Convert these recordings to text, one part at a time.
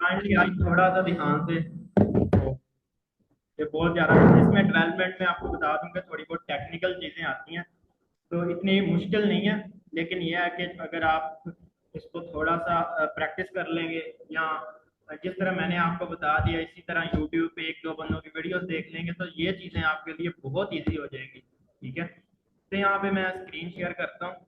Kindly आज थोड़ा सा ध्यान से। तो ये बहुत ज़्यादा इसमें डेवलपमेंट में आपको बता दूं कि थोड़ी बहुत टेक्निकल चीज़ें आती हैं, तो इतनी मुश्किल नहीं है। लेकिन यह है कि अगर आप इसको थोड़ा सा प्रैक्टिस कर लेंगे, या जिस तरह मैंने आपको बता दिया इसी तरह यूट्यूब पे एक दो बंदों की वीडियोस देख लेंगे, तो ये चीज़ें आपके लिए बहुत ईजी हो जाएंगी। ठीक है, तो यहाँ पे मैं स्क्रीन शेयर करता हूँ।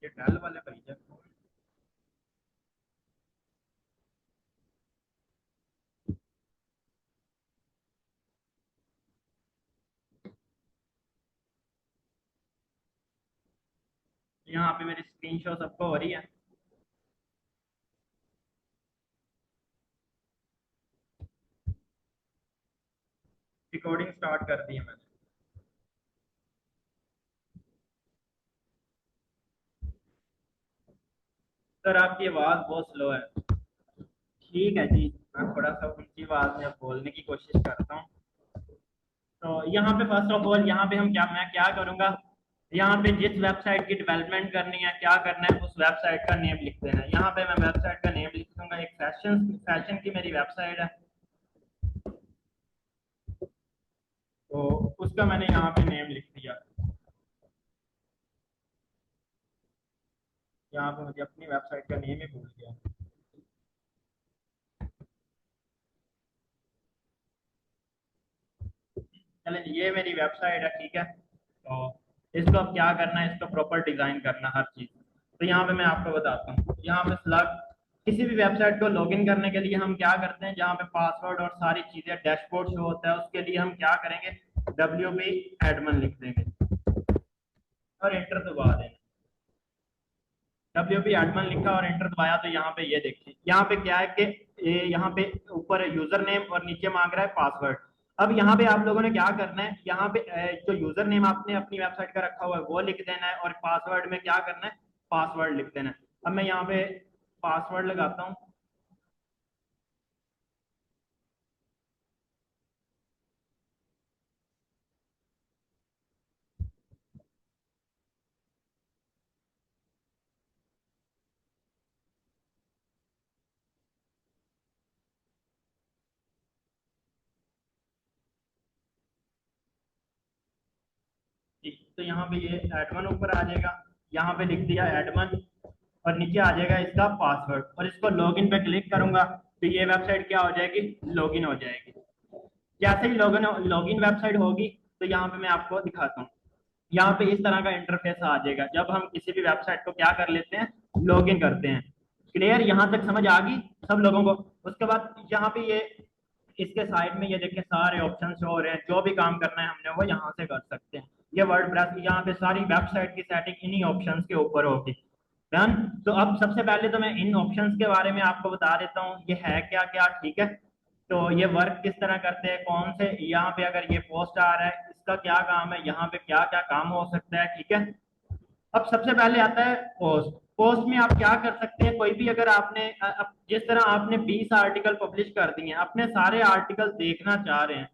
ये डेल वाले भैया, यहाँ पे मेरी स्क्रीन शॉट सबको हो रही है। रिकॉर्डिंग स्टार्ट कर दी है मैंने। सर आपकी आवाज़ बहुत स्लो है। ठीक है जी, मैं थोड़ा सा ऊंची आवाज में बोलने की कोशिश करता हूँ। तो यहाँ पे फर्स्ट ऑफ ऑल यहाँ पे मैं क्या करूँगा, यहाँ पे जिस वेबसाइट की डेवलपमेंट करनी है, क्या करना है, उस वेबसाइट का नेम लिख देना है। यहाँ पे मैं वेबसाइट का नेम लिख दूंगा, एक फैशन फैशन की मेरी वेबसाइट है, तो उसका मैंने यहाँ पे नेम लिख दिया। यहाँ पे मुझे अपनी वेबसाइट का नेम ही भूल गया। चलें जी, ये मेरी वेबसाइट है, ठीक है। तो इसको अब क्या करना है, इसको प्रॉपर डिजाइन करना हर चीज। तो यहाँ पे मैं आपको बताता हूँ, यहाँ पे स्लग किसी भी वेबसाइट को लॉगिन करने के लिए हम क्या करते हैं, जहाँ पे पासवर्ड और सारी चीजें डैशबोर्ड शो होता है, उसके लिए हम क्या करेंगे, WP एडमिन लिख देंगे और एंटर दबा देंगे। WP एडमिन लिखा और एंटर दबाया, तो यहाँ पे ये देखिए, यहाँ पे क्या है कि ये यहाँ पे ऊपर यूजर नेम और नीचे मांग रहा है पासवर्ड। अब यहाँ पे आप लोगों ने क्या करना है, यहाँ पे जो यूजर नेम आपने अपनी वेबसाइट का रखा हुआ है वो लिख देना है, और पासवर्ड में क्या करना है, पासवर्ड लिख देना है। अब मैं यहाँ पे पासवर्ड लगाता हूँ। जी, तो यहाँ पे ये एडमन ऊपर आ जाएगा, यहाँ पे लिख दिया एडमन, और नीचे आ जाएगा इसका पासवर्ड, और इसको लॉगिन पे क्लिक करूंगा तो ये वेबसाइट क्या हो जाएगी, लॉगिन हो जाएगी। जैसे ही लॉगिन लॉगिन वेबसाइट होगी, तो यहाँ पे मैं आपको दिखाता हूँ। यहाँ पे इस तरह का इंटरफेस आ जाएगा जब हम किसी भी वेबसाइट को क्या कर लेते हैं, लॉगिन करते हैं। क्लियर, यहाँ तक समझ आ गई सब लोगों को? उसके बाद यहाँ पे ये इसके साइड में ये देखें सारे ऑप्शन हो रहे हैं, जो भी काम करना है हमने वो यहाँ से कर सकते हैं। ये वर्डप्रेस की यहाँ पे सारी वेबसाइट की सेटिंग इन्हीं ऑप्शंस के ऊपर होगी। डन। तो अब सबसे पहले तो मैं इन ऑप्शंस के बारे में आपको बता देता हूँ ये है क्या क्या, ठीक है। तो ये वर्क किस तरह करते हैं, कौन से, यहाँ पे अगर ये पोस्ट आ रहा है इसका क्या काम है, यहाँ पे क्या क्या काम हो सकता है, ठीक है। अब सबसे पहले आता है पोस्ट। पोस्ट में आप क्या कर सकते हैं, कोई भी अगर आपने जिस तरह आपने 20 आर्टिकल पब्लिश कर दिए हैं, अपने सारे आर्टिकल देखना चाह रहे हैं,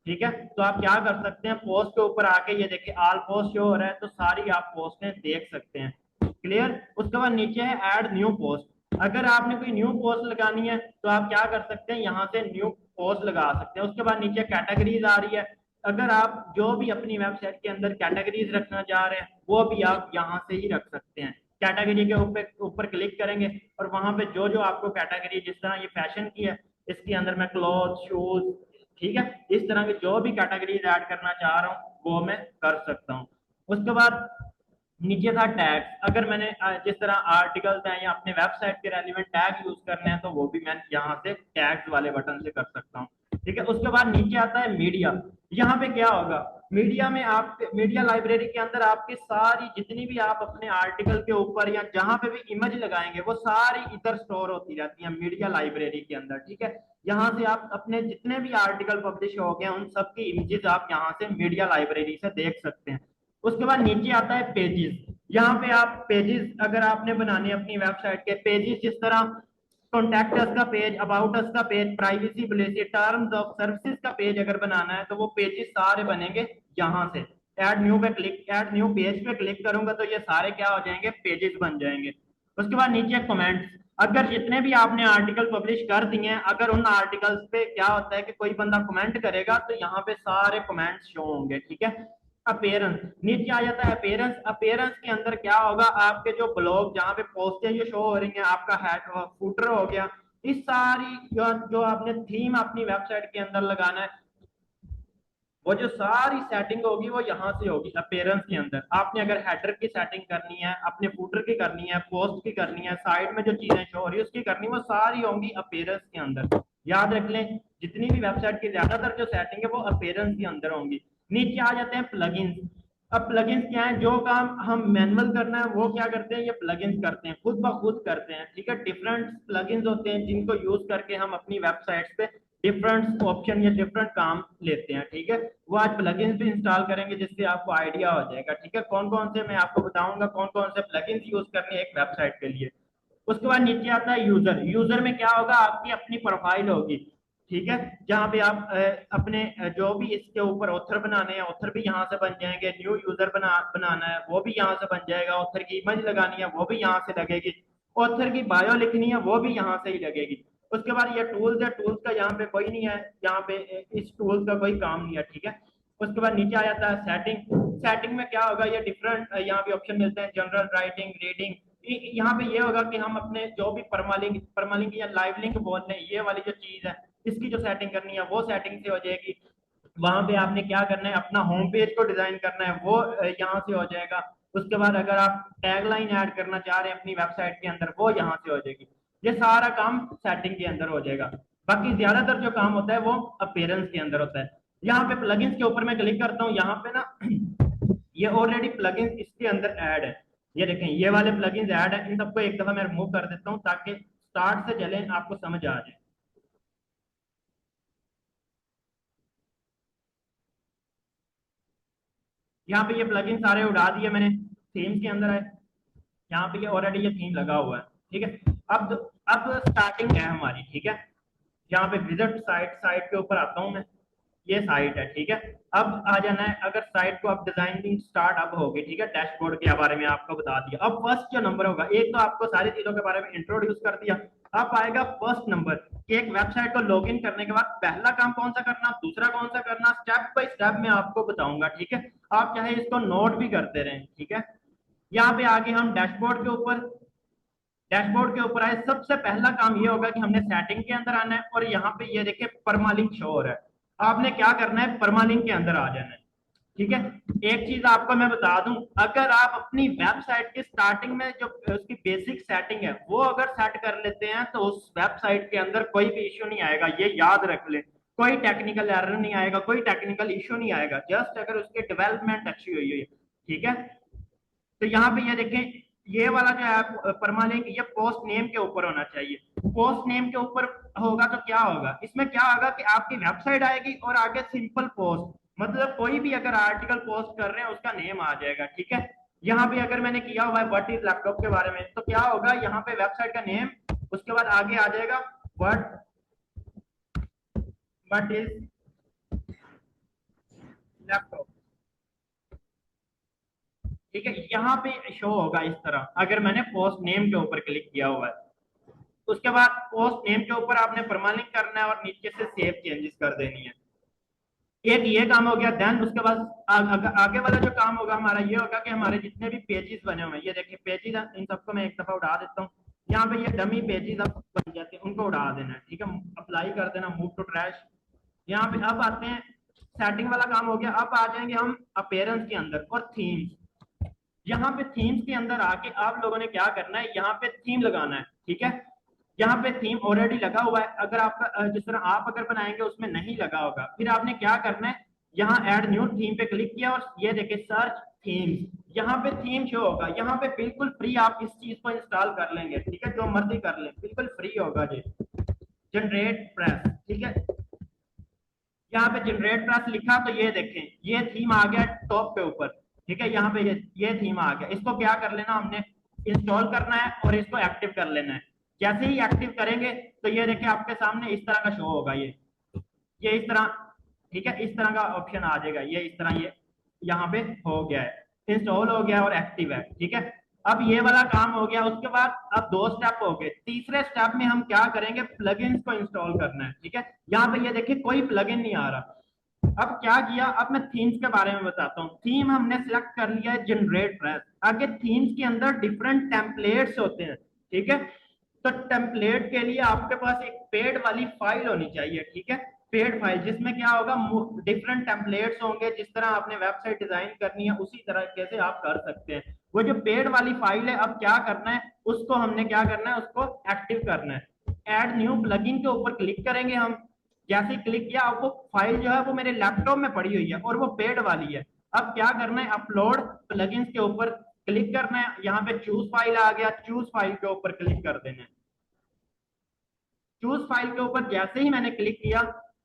ठीक है, तो आप क्या कर सकते हैं, पोस्ट के ऊपर आके ये देखिए ऑल पोस्ट शो हो रहा है, तो सारी आप पोस्टें देख सकते हैं। क्लियर। उसके बाद नीचे है ऐड न्यू पोस्ट। अगर आपने कोई न्यू पोस्ट लगानी है तो आप क्या कर सकते हैं, यहाँ से न्यू पोस्ट लगा सकते हैं। उसके बाद नीचे कैटेगरीज आ रही है, अगर आप जो भी अपनी वेबसाइट के अंदर कैटेगरीज रखना चाह रहे हैं वो भी आप यहाँ से ही रख सकते हैं। कैटेगरी के ऊपर ऊपर क्लिक करेंगे और वहां पे जो जो आपको कैटेगरी, जिस तरह ये फैशन की है, इसके अंदर मैं क्लॉथ, शूज, ठीक है, इस तरह की जो भी कैटेगरीज ऐड करना चाह रहा हूँ वो मैं कर सकता हूँ। उसके बाद नीचे था टैग। अगर मैंने जिस तरह आर्टिकल्स हैं या अपने वेबसाइट के रेलिवेंट टैग यूज करने हैं तो वो भी मैं यहाँ से टैग्स वाले बटन से कर सकता हूँ, ठीक है। उसके बाद नीचे आता है मीडिया। यहाँ पे क्या होगा, मीडिया में आप मीडिया लाइब्रेरी के अंदर आपकी सारी जितनी भी आप अपने आर्टिकल के ऊपर या जहां पे भी इमेज लगाएंगे वो सारी इधर स्टोर होती रहती है मीडिया लाइब्रेरी के अंदर, ठीक है। यहाँ से आप अपने जितने भी आर्टिकल पब्लिश हो गए उन सब की इमेजेस आप यहाँ से मीडिया लाइब्रेरी से देख सकते हैं। उसके बाद नीचे आता है पेजेस। यहाँ पे आप पेजेस अगर आपने बनाने अपनी वेबसाइट के पेजेस, जिस तरह कॉन्टैक्ट अस का पेज, अबाउट अस का page, privacy policy, terms of services का पेज अगर बनाना है तो वो पेजेस सारे बनेंगे यहाँ से। ऐड न्यू पे क्लिक, ऐड न्यू पेज पे क्लिक करूंगा तो ये सारे क्या हो जाएंगे, पेजेस बन जाएंगे। उसके बाद नीचे कमेंट्स, अगर जितने भी आपने आर्टिकल पब्लिश कर दिए हैं, अगर उन आर्टिकल्स पे क्या होता है कि कोई बंदा कमेंट करेगा तो यहाँ पे सारे कमेंट्स शो होंगे, ठीक है। अपेयरेंस, नीचे आ जाता है अपेयरेंस। अपेयरेंस के अंदर क्या होगा, आपके जो ब्लॉग जहाँ पे पोस्टें ये शो हो रही हैं, आपका हेड फुटर हो गया, इस सारी जो आपने थीम अपनी वेबसाइट के अंदर लगाना है, वो जो सारी सेटिंग होगी वो यहाँ से होगी अपीयरेंस के अंदर। आपने अगर हेडर की सेटिंग करनी है, अपने फूटर की करनी है, पोस्ट की करनी है, साइड में जो चीजें शो हो रही है उसकी करनी है, वो सारी होंगी अपीयरेंस के अंदर। याद रख लें, जितनी भी वेबसाइट की ज्यादातर जो सेटिंग है वो अपीयरेंस के अंदर होंगी। नीचे आ जाते हैं प्लगइन्स। अब प्लगइन्स क्या है, जो काम हम मैनुअल करना है वो क्या करते हैं, ये प्लगइन्स करते हैं, खुद ब खुद करते हैं, ठीक है। डिफरेंट प्लगइन्स होते हैं जिनको यूज करके हम अपनी वेबसाइट्स पे डिफरेंट ऑप्शन या डिफरेंट काम लेते हैं, ठीक है। वो आज प्लगइन्स भी इंस्टॉल करेंगे जिससे आपको आइडिया हो जाएगा, ठीक है। कौन कौन से मैं आपको बताऊंगा, कौन कौन से प्लगइन्स यूज करने हैं एक वेबसाइट के लिए। उसके बाद नीचे आता है यूजर। यूजर में क्या होगा, आपकी अपनी प्रोफाइल होगी, ठीक है, जहां पे आप अपने जो भी इसके ऊपर ऑथर बनाने हैं, ऑथर भी यहाँ से बन जाएंगे। न्यू यूजर बनाना है वो भी यहाँ से बन जाएगा। ऑथर की इमेज लगानी है वो भी यहाँ से लगेगी। ऑथर की बायो लिखनी है वो भी यहाँ से ही लगेगी। उसके बाद ये टूल्स है, टूल्स का यहाँ पे कोई नहीं है, यहाँ पे इस टूल्स का कोई काम नहीं है, ठीक है। उसके बाद नीचे आ जाता है सेटिंग। सेटिंग में क्या होगा, ये डिफरेंट यहाँ पे ऑप्शन मिलते हैं, जनरल, राइटिंग, रीडिंग। यहाँ पे ये होगा कि हम अपने जो भी परमालिंक या लाइव लिंक बोलते हैं, ये वाली जो चीज है इसकी जो सेटिंग करनी है वो सेटिंग से हो जाएगी। वहां पे आपने क्या करना है, अपना होम पेज को डिजाइन करना है वो यहाँ से हो जाएगा। उसके बाद अगर आप टैगलाइन ऐड करना चाह रहे हैं अपनी वेबसाइट के अंदर वो यहाँ से हो जाएगी। ये सारा काम सेटिंग के अंदर हो जाएगा। बाकी ज्यादातर जो काम होता है वो अपीयरेंस के अंदर होता है। यहाँ पे प्लगइन्स के ऊपर मैं क्लिक करता हूँ, यहाँ पे ना ये ऑलरेडी प्लगइन्स इसके अंदर ऐड है। ये देखें, ये वाले प्लगइन्स ऐड है, इन सबको एक दफा मैं रिमूव कर देता हूँ ताकि स्टार्ट से चले आपको समझ आ जाए। यहाँ पे ये प्लगइन सारे उड़ा दिए मैंने, थीम्स के अंदर है। यहाँ पे ये ऑलरेडी ये थीम लगा हुआ है, ठीक है। अब स्टार्टिंग है हमारी, ठीक है। यहाँ पे विजिट साइट, साइट के ऊपर आता हूँ मैं, ये साइट है, ठीक है। अब आ जाना है, अगर साइट को अब डिजाइनिंग स्टार्ट अब होगी, ठीक है। डैशबोर्ड के बारे में आपको बता दिया। अब फर्स्ट जो नंबर होगा, एक तो आपको सारी चीजों के बारे में इंट्रोड्यूस कर दिया। अब आएगा फर्स्ट नंबर कि एक वेबसाइट को लॉगिन करने के बाद पहला काम कौन सा करना, दूसरा कौन सा करना, स्टेप बाय स्टेप मैं आपको बताऊंगा, ठीक है। आप चाहे इसको नोट भी करते रहें, ठीक है। यहाँ पे आगे हम डैशबोर्ड के ऊपर, डैशबोर्ड के ऊपर आए, सबसे पहला काम ये होगा कि हमने सेटिंग के अंदर आना है और यहाँ पे ये देखिए परमालिंक शो हो रहा है। आपने क्या करना है, परमालिंक के अंदर आ जाना है, ठीक है। एक चीज आपको मैं बता दूं, अगर आप अपनी वेबसाइट के स्टार्टिंग में जो उसकी बेसिक सेटिंग है वो अगर सेट कर लेते हैं तो उस वेबसाइट के अंदर कोई भी इश्यू नहीं आएगा, ये याद रख लें। कोई टेक्निकल एरर नहीं आएगा, कोई टेक्निकल इश्यू नहीं आएगा, जस्ट अगर उसकी डेवलपमेंट अच्छी हुई है, ठीक है। तो यहाँ पे ये देखें, ये वाला जो है परमालिंक, ये पोस्ट नेम के ऊपर होना चाहिए। पोस्ट नेम के ऊपर होगा तो क्या होगा, इसमें क्या होगा कि आपकी वेबसाइट आएगी और आगे सिंपल पोस्ट, मतलब कोई भी अगर आर्टिकल पोस्ट कर रहे हैं उसका नेम आ जाएगा, ठीक है। यहाँ पे अगर मैंने किया हुआ है व्हाट इज लैपटॉप के बारे में, तो क्या होगा, यहाँ पे वेबसाइट का नेम, उसके बाद आगे आ जाएगा व्हाट व्हाट इज लैपटॉप, ठीक है। यहाँ पे शो होगा इस तरह अगर मैंने पोस्ट नेम के ऊपर क्लिक किया हुआ है। उसके बाद पोस्ट नेम के ऊपर आपने परमालिंक करना है और नीचे से सेव चेंजेस कर देनी है। एक ये काम हो गया। देन उसके बाद आगे वाला जो काम होगा हमारा ये होगा कि हमारे जितने भी पेजेस बने हुए हैं, ये देखिए पेजेस, इन सबको मैं एक दफा उड़ा देता हूँ। यहाँ पे ये डमी पेजेस अब बन जाते हैं, उनको उड़ा देना है, ठीक है। अप्लाई कर देना, मूव टू ट्रैश। यहाँ पे अब आते हैं, सेटिंग वाला काम हो गया। अब आ जाएंगे हम अपीयरेंस के अंदर और थीम्स। यहाँ पे थीम्स के अंदर आके आप लोगों ने क्या करना है, यहाँ पे थीम लगाना है, ठीक है। यहाँ पे थीम ऑलरेडी लगा हुआ है, अगर आपका जिस तरह आप अगर बनाएंगे उसमें नहीं लगा होगा, फिर आपने क्या करना है, यहाँ ऐड न्यू थीम पे क्लिक किया और ये देखिए सर्च थीम्स, यहाँ पे थीम शो होगा। यहाँ पे बिल्कुल फ्री आप इस चीज को इंस्टॉल कर लेंगे, ठीक है, जो मर्जी कर लें, बिल्कुल फ्री होगा जी। जनरेट प्रेस, ठीक है। यहाँ पे जनरेट प्रेस लिखा तो ये देखें, ये थीम आ गया टॉप पे ऊपर, ठीक है। यहाँ पे ये थीम आ गया। इसको क्या कर लेना, हमने इंस्टॉल करना है और इसको एक्टिव कर लेना है। जैसे ही एक्टिव करेंगे तो ये देखिए आपके सामने इस तरह का शो होगा, ये इस तरह, ठीक है, इस तरह का ऑप्शन आ जाएगा, ये इस तरह, ये यहाँ पे हो गया है, इंस्टॉल हो गया और एक्टिव है, ठीक है। अब ये वाला काम हो गया, उसके बाद अब दो स्टेप हो गए। तीसरे स्टेप में हम क्या करेंगे, प्लगइन्स को इंस्टॉल करना है, ठीक है। यहाँ पे ये देखिए कोई प्लगइन नहीं आ रहा। अब क्या किया, अब मैं थीम्स के बारे में बताता हूँ। थीम हमने सिलेक्ट कर लिया है जनरेट ट्रैश। आगे थीम्स के अंदर डिफरेंट टेम्पलेट्स होते हैं, ठीक है। तो टेम्पलेट के लिए आपके पास एक पेड वाली फाइल होनी चाहिए, ठीक है। पेड फाइल जिसमें क्या होगा, डिफरेंट टेम्पलेट्स होंगे, जिस तरह आपने वेबसाइट डिजाइन करनी है उसी तरीके से आप कर सकते हैं। वो जो पेड वाली फाइल है, अब क्या करना है, उसको हमने क्या करना है, उसको एक्टिव करना है। ऐड न्यू प्लगइन के ऊपर क्लिक करेंगे हम। जैसे ही क्लिक किया, अब वो फाइल जो है वो मेरे लैपटॉप में पड़ी हुई है और वो पेड वाली है। अब क्या करना है, अपलोड प्लगइन्स के ऊपर क्लिक करना है। यहाँ पे चूज फाइल आ गया, चूज फाइल के ऊपर क्लिक कर देना है। चूज फाइल के ऊपर जैसे ही मैंने क्लिक किया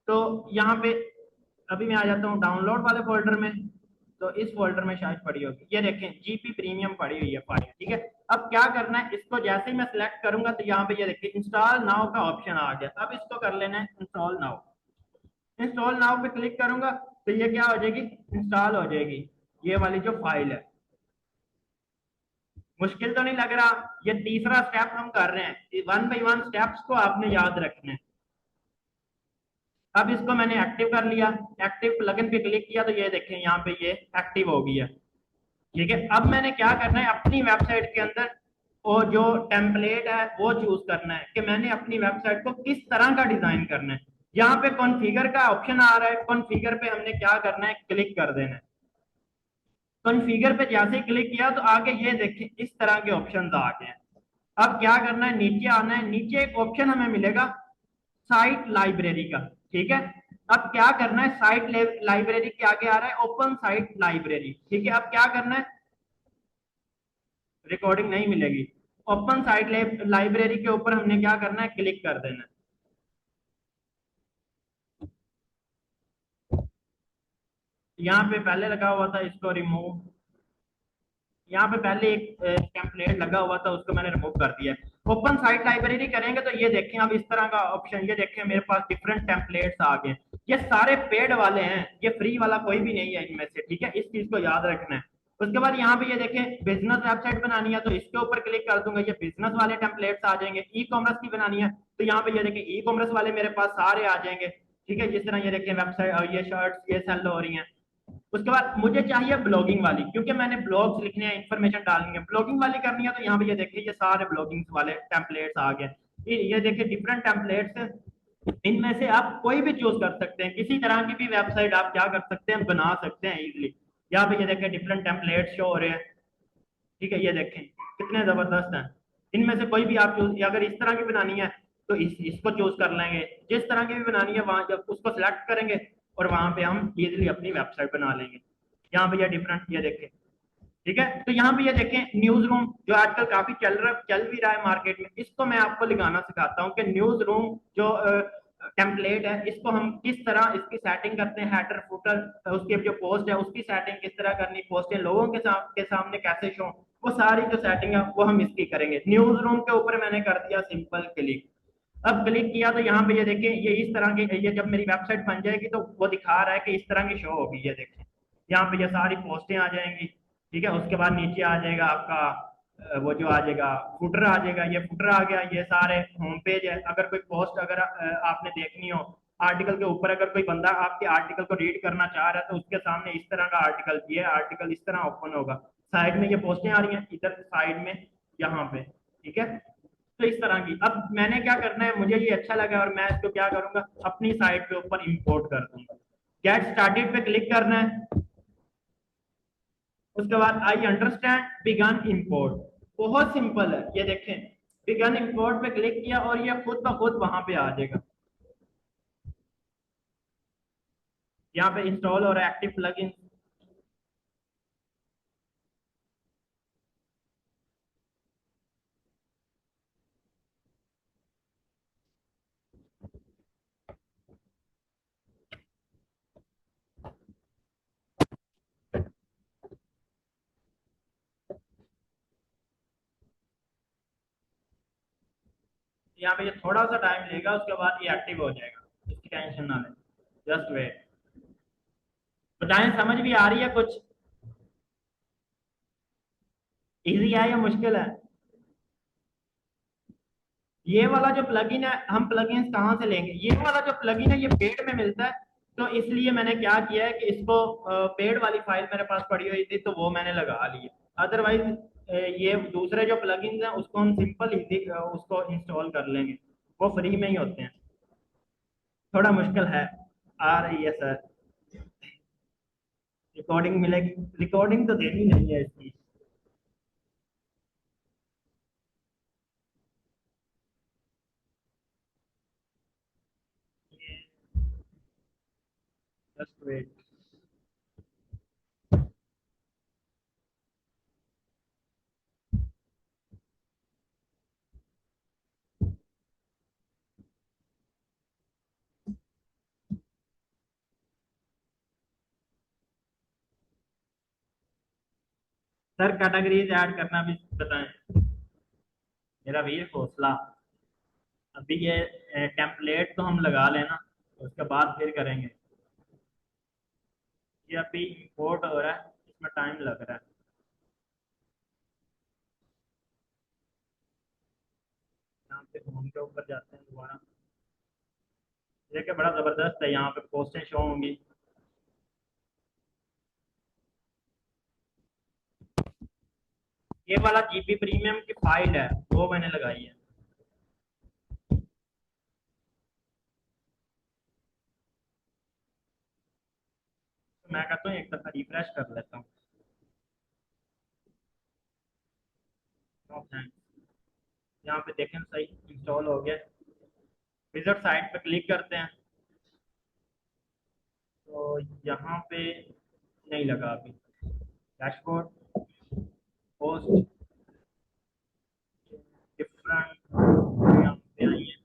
तो यहाँ पे, अभी मैं आ जाता हूँ डाउनलोड वाले फोल्डर में। तो इस फोल्डर में शायद पड़ी होगी, ये देखें जीपी प्रीमियम पड़ी हुई है फाइल, ठीक है। अब क्या करना है, इसको जैसे ही मैं सिलेक्ट करूंगा तो यहाँ पे ये देखिए इंस्टॉल नाउ का ऑप्शन आ गया। अब इसको कर लेना है इंस्टॉल नाउ। इंस्टॉल नाउ पे क्लिक करूंगा तो ये क्या हो जाएगी, इंस्टॉल हो जाएगी ये वाली जो फाइल है। मुश्किल तो नहीं लग रहा, ये तीसरा स्टेप हम कर रहे हैं, वन बाई वन स्टेप्स को आपने याद रखना है। अब इसको मैंने एक्टिव कर लिया, एक्टिव प्लगइन पे क्लिक किया तो ये देखें यहाँ पे ये एक्टिव हो गया, ठीक है। अब मैंने क्या करना है, अपनी वेबसाइट के अंदर वो जो टेम्पलेट है वो चूज करना है कि मैंने अपनी वेबसाइट को किस तरह का डिजाइन करना है। यहाँ पे कॉन्फ़िगर का ऑप्शन आ रहा है, कॉन्फ़िगर पे हमने क्या करना है, क्लिक कर देना है। कॉन्फ़िगर पे जैसे ही क्लिक किया तो आगे ये देखिए इस तरह के ऑप्शंस आ गए हैं। अब क्या करना है, नीचे आना है, नीचे एक ऑप्शन हमें मिलेगा साइट लाइब्रेरी का, ठीक है। अब क्या करना है, साइट लाइब्रेरी के आगे आ रहा है ओपन साइट लाइब्रेरी, ठीक है। अब क्या करना है, रिकॉर्डिंग नहीं मिलेगी। ओपन साइट लाइब्रेरी के ऊपर हमने क्या करना है, क्लिक कर देना है। यहाँ पे पहले लगा हुआ था, इसको रिमूव, यहाँ पे पहले एक टेम्पलेट लगा हुआ था उसको मैंने रिमूव कर दिया है। ओपन साइट लाइब्रेरी करेंगे तो ये देखें अब इस तरह का ऑप्शन, ये देखें मेरे पास डिफरेंट टेम्पलेट्स आ गए। ये सारे पेड वाले हैं, ये फ्री वाला कोई भी नहीं है इनमें से, ठीक है। इस चीज को याद रखना है। उसके बाद यहाँ पे ये देखें बिजनेस वेबसाइट बनानी है तो इसके ऊपर क्लिक कर दूंगा, ये बिजनेस वाले टेम्पलेट्स आ जाएंगे। ई कॉमर्स की बनानी है तो यहाँ पे ये देखें ई कॉमर्स वाले मेरे पास सारे आ जाएंगे, ठीक है। जिस तरह ये देखें वेबसाइट, ये शर्ट्स ये सेल हो रही हैं। उसके बाद मुझे चाहिए ब्लॉगिंग वाली, क्योंकि मैंने ब्लॉग्स लिखने हैं, इंफॉर्मेशन डालनी है, ब्लॉगिंग वाली करनी है। तो यहाँ पे ये देखिए ये सारे ब्लॉगिंग वाले टेम्पलेट्स आ गए। ये देखिए डिफरेंट टेम्पलेट्स हैं, इनमें से आप कोई भी चूज कर सकते हैं। किसी तरह की भी वेबसाइट आप क्या कर सकते हैं, बना सकते हैं इजीली। यहाँ पे ये देखें डिफरेंट टेम्पलेट्स शो हो रहे हैं, ठीक है। ये देखें कितने जबरदस्त हैं। इनमें से कोई भी आप चूज, अगर इस तरह की बनानी है तो इसको चूज कर लेंगे। जिस तरह की भी बनानी है वहां जब उसको सिलेक्ट करेंगे और वहां पे हम इजीली अपनी वेबसाइट बना लेंगे। यहाँ पे ये डिफरेंट ये देखें, ठीक है। तो यहाँ पे ये देखें न्यूज रूम जो आजकल काफी चल भी रहा है मार्केट में, इसको मैं आपको लगाना सिखाता हूँ कि न्यूज रूम जो टेम्पलेट है इसको हम किस तरह इसकी सेटिंग करते हैं। हेडर फुटर, उसकी जो पोस्ट है उसकी सेटिंग किस तरह करनी, पोस्टें लोगों के सामने कैसे शो, वो सारी जो सेटिंग है वो हम इसकी करेंगे। न्यूज रूम के ऊपर मैंने कर दिया सिंपल क्लिक। अब क्लिक किया तो यहाँ पे ये देखें ये इस तरह की, ये जब मेरी वेबसाइट बन जाएगी तो वो दिखा रहा है कि इस तरह की शो होगी। ये देखें यहाँ पे ये सारी पोस्टें आ जाएंगी, ठीक है। उसके बाद नीचे आ जाएगा आपका वो जो आ जाएगा फुटर आ जाएगा, ये फुटर आ गया, ये सारे होम पेज है। अगर कोई पोस्ट अगर आपने देखनी हो आर्टिकल के ऊपर, अगर कोई बंदा आपके आर्टिकल को रीड करना चाह रहा है तो उसके सामने इस तरह का आर्टिकल, ये आर्टिकल इस तरह ओपन होगा। साइड में ये पोस्टें आ रही हैं, इधर साइड में यहाँ पे, ठीक है। तो इस तरह की, अब मैंने क्या करना है, मुझे ये अच्छा लगा और मैं इसको क्या करूंगा, अपनी साइट के ऊपर इंपोर्ट कर दूंगा। गेट स्टार्टेड पे क्लिक करना है। उसके बाद आई अंडरस्टैंड बिगन इंपोर्ट, बहुत सिंपल है। ये देखें बिगन इंपोर्ट पे क्लिक किया और ये खुद ब खुद वहां पे आ जाएगा। यहाँ पे इंस्टॉल और एक्टिव प्लगइन। यहाँ पे ये थोड़ा सा टाइम लेगा, उसके बाद ये एक्टिव हो जाएगा, इसकी टेंशन ना लें, जस्ट वेट। बताएं समझ भी आ रही है कुछ? इजी है या मुश्किल है? ये वाला जो प्लगइन है, हम प्लगइन्स कहाँ से लेंगे? ये वाला जो प्लगइन है ये पेड में मिलता है, तो इसलिए मैंने क्या किया है कि इसको पेड वाली फाइल मेरे पास पड़ी हुई थी तो वो मैंने लगा ली है। अदरवाइज ये दूसरे जो प्लगइन्स हैं उसको हम सिंपल इजी उसको इंस्टॉल कर लेंगे, वो फ्री में ही होते हैं। थोड़ा मुश्किल है, आ रही है सर। रिकॉर्डिंग मिलेगी, रिकॉर्डिंग तो देनी नहीं है इसकी। Just wait. Sir categories add करना भी बताएं, मेरा वीर हौसला। अभी ये टेम्पलेट तो हम लगा लेना, उसके बाद फिर करेंगे। ये अभी इंपोर्ट हो रहा है, इसमें टाइम लग रहा है। यहाँ पे होम के ऊपर जाते हैं दोबारा। देखिए बड़ा जबरदस्त है, यहाँ पे पोस्टें शो होंगी। ये वाला जीपी प्रीमियम की फाइल है, वो मैंने लगाई है। तो मैं कहता हूँ एक दफा रिफ्रेश कर लेता हूँ। No thanks. यहाँ पे देखें सही इंस्टॉल हो गया। विजिट साइट पे क्लिक करते हैं, तो यहाँ पे नहीं लगा अभी। डैशबोर्ड, पोस्ट, डिफरेंट, यहाँ पे आइए।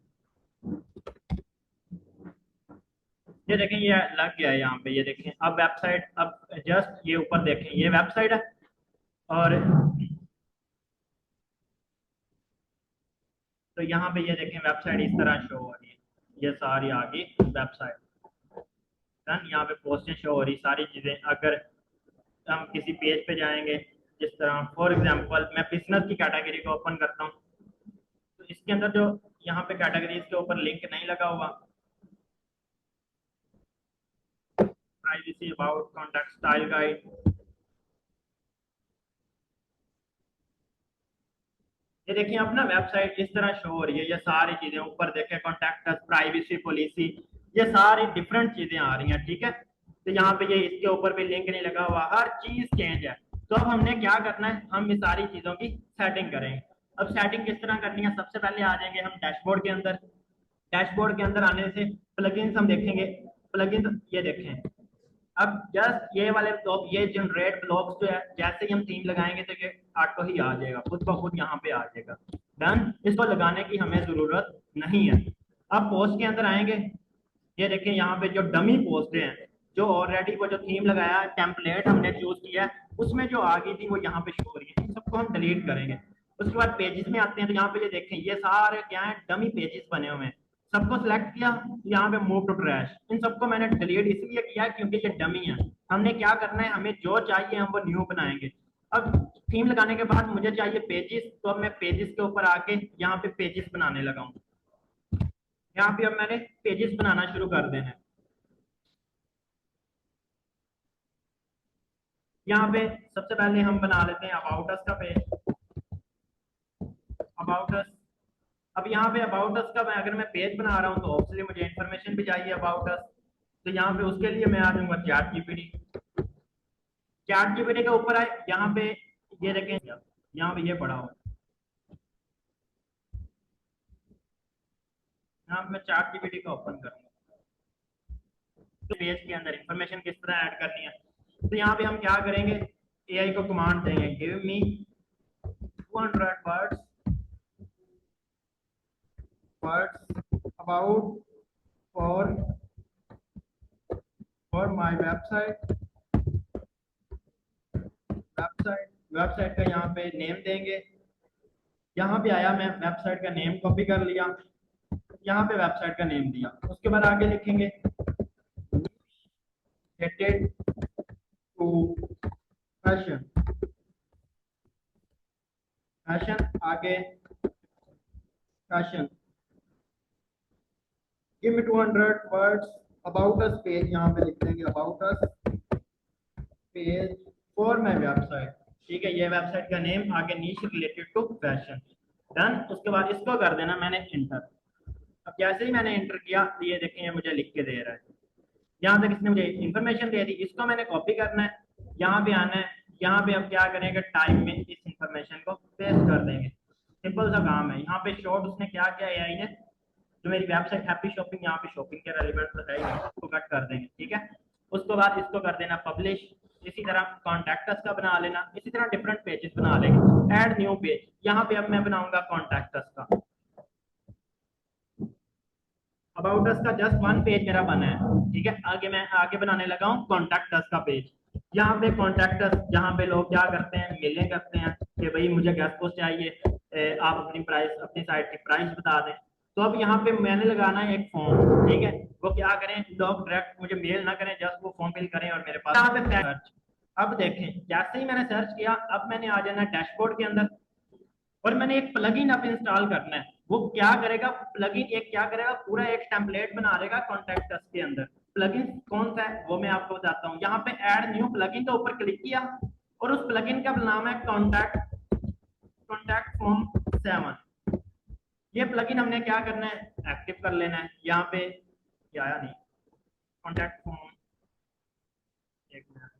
ये देखें ये लग गया है यहाँ पे, ये देखें अब वेबसाइट, अब जस्ट ये ऊपर देखें ये वेबसाइट है। और तो यहाँ पे ये देखें वेबसाइट इस तरह शो हो रही है, ये सारी आ गई वेबसाइट। डन। यहाँ पे पोस्टें शो हो रही सारी चीज़ें। अगर हम किसी पेज पे जाएंगे, जिस तरह फॉर एग्जांपल मैं बिजनेस की कैटेगरी को ओपन करता हूँ, तो इसके अंदर जो यहाँ पे कैटेगरीज के ऊपर लिंक नहीं लगा हुआ, privacy, about, contact, style guide, ये देखिए अपना वेबसाइट इस तरह शो हो रही है। ये सारी चीजें ऊपर देखें, कॉन्टैक्ट, प्राइवेसी पॉलिसी, ये सारी डिफरेंट चीजें आ रही हैं, ठीक है। तो यहाँ पे ये इसके ऊपर भी लिंक नहीं लगा हुआ, हर चीज चेंज है। तो अब हमने क्या करना है, हम इस सारी चीजों की सेटिंग करेंगे। अब सेटिंग किस तरह करनी है, सबसे पहले आ जाएंगे हम डैशबोर्ड के अंदर। डैशबोर्ड के अंदर आने से प्लगइन्स हम देखेंगे। प्लगइन्स ये देखें, अब जस्ट ये वाले ब्लॉक, ये जनरेट ब्लॉक्स जो है, जैसे ही हम थीम लगाएंगे तो ये ऑटो ही आ जाएगा, खुद ब खुद यहाँ पे आ जाएगा। डन। इसको लगाने की हमें जरूरत नहीं है। अब पोस्ट के अंदर आएंगे, ये देखें यहाँ पे जो डमी पोस्ट हैं, जो ऑलरेडी वो जो थीम लगाया, टेम्पलेट हमने चूज किया है, उसमें जो आ गई थी वो यहाँ पे शो हो रही है, इन सबको हम डिलीट करेंगे। उसके बाद पेजेस में आते हैं, तो यहाँ पे ये देखें ये सारे क्या है, डमी पेजेस बने हुए हैं। सबको सिलेक्ट किया, यहाँ पे मूव टू ट्रैश, इन सबको मैंने डिलीट इसलिए किया है क्योंकि ये डमी है। हमने क्या करना है, हमें जो चाहिए हम वो न्यू बनाएंगे। अब थीम लगाने के बाद मुझे चाहिए पेजेस, तो अब मैं पेजेस के ऊपर आके यहाँ पे पेजेस बनाने लगा हूँ। यहाँ पे अब मैंने पेजेस बनाना शुरू कर देना है। यहाँ पे सबसे पहले हम बना लेते हैं अबाउट अस का पेज। अबाउट अस, अब यहाँ पे अबाउट अस का मैं अगर मैं पेज बना रहा हूँ तो ऑब्वियसली मुझे इन्फॉर्मेशन भी चाहिए अबाउट अस। तो यहाँ पे उसके लिए मैं आ जाऊंगा चैट जीपीटी। चैट जीपीटी के ऊपर आए, यहाँ पे ये देखें, यहाँ पे ये पड़ा हुआ है। यहाँ पे मैं चैट जीपीटी का ओपन करूंगा, तो पेज के अंदर इंफॉर्मेशन किस तरह ऐड करनी है। तो यहाँ पे हम क्या करेंगे, एआई को कमांड देंगे, give me 200 words about for my website. Website का यहाँ पे नेम देंगे। यहाँ पे आया, मैं वेबसाइट का नेम कॉपी कर लिया, यहाँ पे वेबसाइट का नेम दिया, उसके बाद आगे लिखेंगे related to fashion, फैशन आगे fashion, give me 200 words about us page, यहाँ पे लिख देंगे about us page for my website. ठीक है, ये वेबसाइट का नेम, आगे नीश रिलेटेड टू फैशन, डन। उसके बाद इसको कर देना मैंने इंटर। अब जैसे ही मैंने इंटर किया तो ये देखें, ये मुझे लिख के दे रहा है। यहाँ तक इसने मुझे इन्फॉर्मेशन दे दी, इसको मैंने कॉपी करना है, यहाँ पे आना है, यहाँ पे अब क्या करेंगे, टाइम में इस इंफॉर्मेशन को पेस्ट कर देंगे। सिंपल सा काम है। यहाँ पे शॉर्ट उसने क्या किया, एआई ने, जो मेरी वेबसाइट हैप्पी शॉपिंग, यहाँ पे शॉपिंग के रेलिवेंट तो है ही, इसको कट कर देंगे। ठीक है, उसके बाद इसको कर देना पब्लिश। इसी तरह कॉन्टैक्टस का बना लेना, इसी तरह डिफरेंट पेजेस बना लेंगे। ऐड न्यू पेज, यहाँ पे अब मैं बनाऊंगा कॉन्टैक्टस का। अबाउट अस का जस्ट वन पेज मेरा बना है। ठीक है, आगे मैं आगे बनाने लगा हूँ कॉन्टैक्ट अस का पेज। यहाँ पे कॉन्टैक्ट अस, जहाँ पे लोग क्या करते हैं, मेलें करते हैं कि भाई मुझे गेस्ट पोस्ट चाहिए, आप अपनी प्राइस, अपनी साइट की प्राइस बता दें। तो अब यहाँ पे मैंने लगाना है एक फॉर्म। ठीक है, वो क्या करें, लोग डायरेक्ट मुझे मेल ना करें, जस्ट वो फॉर्म फिल करें और मेरे पास। यहाँ पे सर्च, अब देखें जैसे ही मैंने सर्च किया, अब मैंने आ जाना डैशबोर्ड के अंदर, और मैंने एक प्लगइन अब इंस्टॉल करना है। वो क्या करेगा, प्लगइन एक क्या करेगा, पूरा एक टेम्पलेट बना देगा कॉन्टैक्ट अस के अंदर। प्लगइन कौन सा है वो मैं आपको बताता हूँ। यहाँ पे ऐड न्यू प्लगइन के ऊपर क्लिक किया, और उस प्लगइन का नाम है कॉन्टैक्ट कॉन्टैक्ट फॉर्म 7। ये प्लगइन हमने क्या करना है, एक्टिव कर लेना है। यहाँ पे ये आया नहीं, कॉन्टैक्ट फॉर्म, एक मिनट,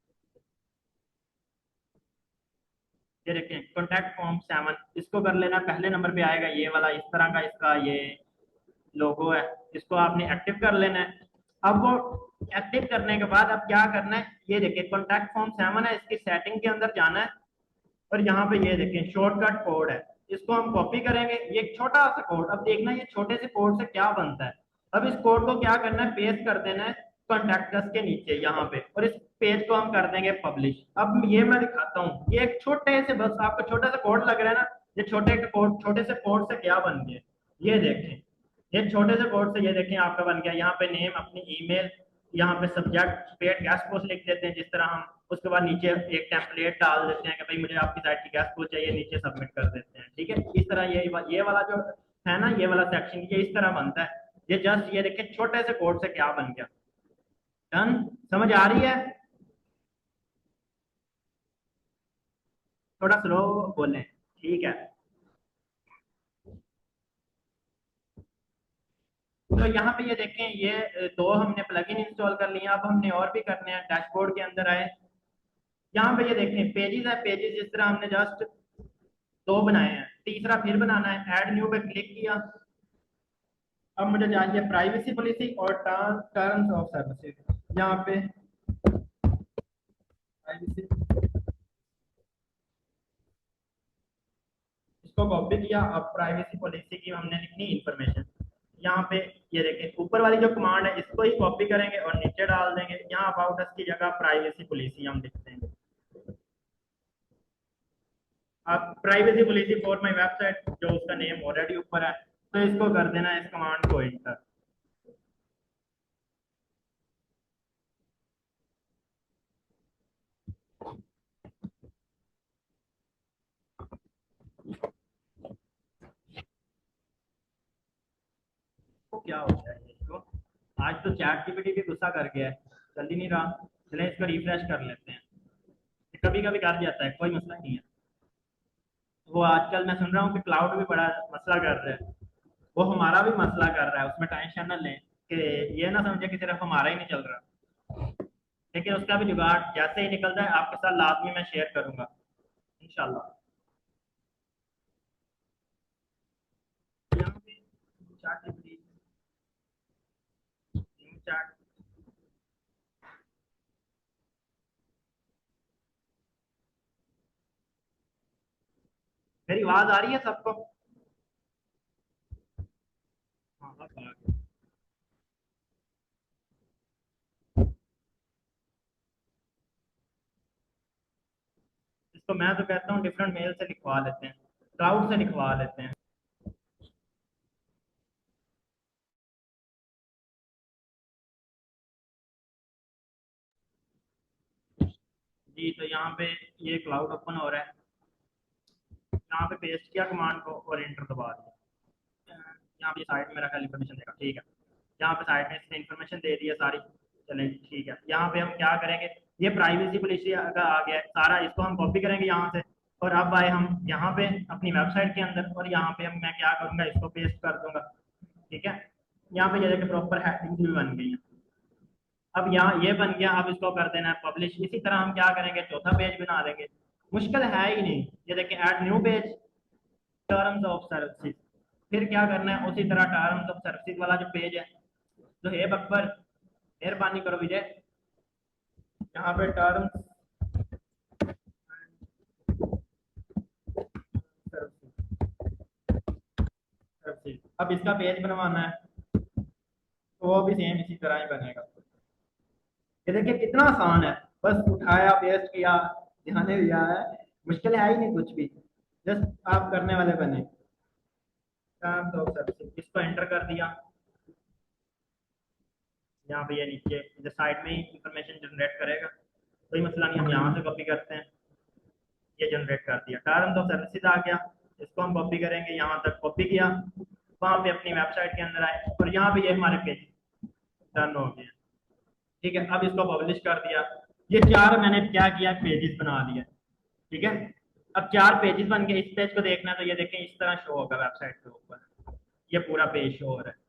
ये देखें कॉन्टैक्ट फॉर्म 7, इसको कर लेना। पहले नंबर पे आएगा ये वाला, इस तरह का इसका ये लोगो है, इसको आपने एक्टिव कर लेना है। अब वो एक्टिव करने के बाद अब क्या करना है, ये देखिए कॉन्टैक्ट फॉर्म 7 है, इसकी सेटिंग के अंदर जाना है, और यहाँ पे ये देखें शॉर्टकट कोड है, इसको हम कॉपी करेंगे। ये एक छोटा सा कोड, अब देखना ये छोटे से कोड से क्या बनता है। अब इस कोड को क्या करना है, पेस्ट कर देना है कॉन्टैक्टस के नीचे यहाँ पे, और इस पेज को हम कर देंगे पब्लिश। अब ये मैं दिखाता हूँ, ये एक छोटे से, बस आपको छोटा सा कोड लग रहा है ना, ये छोटे के कोड, छोटे से कोड से क्या बन गया, ये देखें। ये छोटे से कोड से ये देखें आपका बन गया। यहाँ पे नेम, अपनी ईमेल, यहाँ पे सब्जेक्ट पेड गेस्ट पोस्ट लिख देते हैं जिस तरह हम, उसके बाद नीचे एक टेम्पलेट डाल देते हैं कि भाई मुझे आपकी साइट की गेस्ट पोस्ट चाहिए, नीचे सबमिट कर देते हैं। ठीक है, इस तरह ये वाला जो है ना, ये वाला सेक्शन ये इस तरह बनता है। ये जस्ट ये देखें छोटे से कोड से क्या बन गया। डन, समझ आ रही है? थोड़ा स्लो बोलें, ठीक है। तो यहाँ पे ये देखें, ये दो हमने प्लगइन इंस्टॉल कर लिए, अब हमने और भी करने हैं। डैशबोर्ड के अंदर आए, यहाँ पे ये देखें पेजेस है, पेजेस जिस तरह हमने जस्ट दो बनाए हैं, तीसरा फिर बनाना है। ऐड न्यू पे क्लिक किया, अब मुझे चाहिए प्राइवेसी पॉलिसी और टर्म्स ऑफ सर्विसेज। यहाँ पे प्राइवेसी, इसको कॉपी किया। अब प्राइवेसी पॉलिसी की हमने लिखनी इंफॉर्मेशन, यहाँ पे ये देखें ऊपर वाली जो कमांड है इसको ही कॉपी करेंगे और नीचे डाल देंगे। यहाँ अबाउट अस की जगह प्राइवेसी पॉलिसी हम लिखते हैं। अब privacy policy for my website, जो उसका नेम ऑलरेडी ऊपर है, तो इसको कर देना है इस कमांड को एंटर। तो क्या हो गया है इसको, आज तो चैट जीपीटी भी गुस्सा कर गया है, चल ही नहीं रहा। चले इसको रिफ्रेश कर लेते हैं, कभी कभी कर जाता है, कोई मसला नहीं है। वो आजकल मैं सुन रहा हूँ कि क्लाउड भी बड़ा मसला कर रहा है, वो हमारा भी मसला कर रहा है, उसमें टेंशन न लें कि ये ना समझे कि सिर्फ हमारा ही नहीं चल रहा। लेकिन उसका भी जुगाड़ जैसे ही निकलता है आपके साथ लाजमी मैं शेयर करूंगा इंशाल्लाह। यहाँ पे चैट जीपीटी, चैट, मेरी आवाज आ रही है सबको? हाँ, अब आ गई। इसको मैं तो कहता हूँ डिफरेंट मेल से लिखवा लेते हैं, क्लाउड से लिखवा लेते हैं। जी तो यहाँ पे ये क्लाउड ओपन हो रहा है, यहाँ पे पेस्ट किया कमांड को और एंटर दबा दिया। यहाँ पे साइड में रखा इन्फॉर्मेशन देगा, ठीक है। यहाँ पे साइड में इसने इन्फॉर्मेशन दे दी है सारी। चलें ठीक है, यहाँ पे हम क्या करेंगे, ये प्राइवेसी पॉलिसी का आ गया है सारा, इसको हम कॉपी करेंगे यहाँ से। और अब आए हम यहाँ पे अपनी वेबसाइट के अंदर, और यहाँ पे हम मैं क्या करूँगा, इसको पेस्ट कर दूंगा, ठीक है। यहाँ पे ये देखिए प्रॉपर हेडिंग्स भी बन गई है। अब यहाँ ये बन गया, अब इसको कर देना है पब्लिश। इसी तरह हम क्या करेंगे, चौथा पेज बना देंगे, मुश्किल है ही नहीं। ये देखिए add new page, terms of services. फिर क्या करना है, उसी तरह टर्म्स ऑफ सर्विसेज वाला जो पेज है, तो हे बब्बर मेहरबानी करो विजय, यहाँ पे टर्म्स सर्विसेज, अब इसका पेज बनवाना है, तो वो भी सेम इसी तरह ही बनेगा। ये देखिए कितना आसान है, बस उठाया पेस्ट किया, ध्यान दिया है, मुश्किल है ही नहीं कुछ भी, जस्ट आप करने वाले बने। टर्म्स ऑफ सर्विसेज, इसको एंटर कर दिया। यहाँ पे ये नीचे इधर साइड में ही इंफॉर्मेशन जनरेट करेगा, कोई मसला नहीं, हम यहाँ से कॉपी करते हैं। ये जनरेट कर दिया, टर्म्स ऑफ सर्विसेज आ गया, इसको हम कॉपी करेंगे, यहाँ तक कॉपी किया, वहाँ पे अपनी वेबसाइट के अंदर आए, और यहाँ पे ये हमारे पेज डन हो गया, ठीक है। अब इसको पब्लिश कर दिया, ये चार मैंने क्या किया, पेजेस बना दिया, ठीक है। अब चार पेजेस बन गए, इस पेज को देखना है तो ये देखें इस तरह शो होगा वेबसाइट के ऊपर, ये पूरा पेज शो हो रहा है।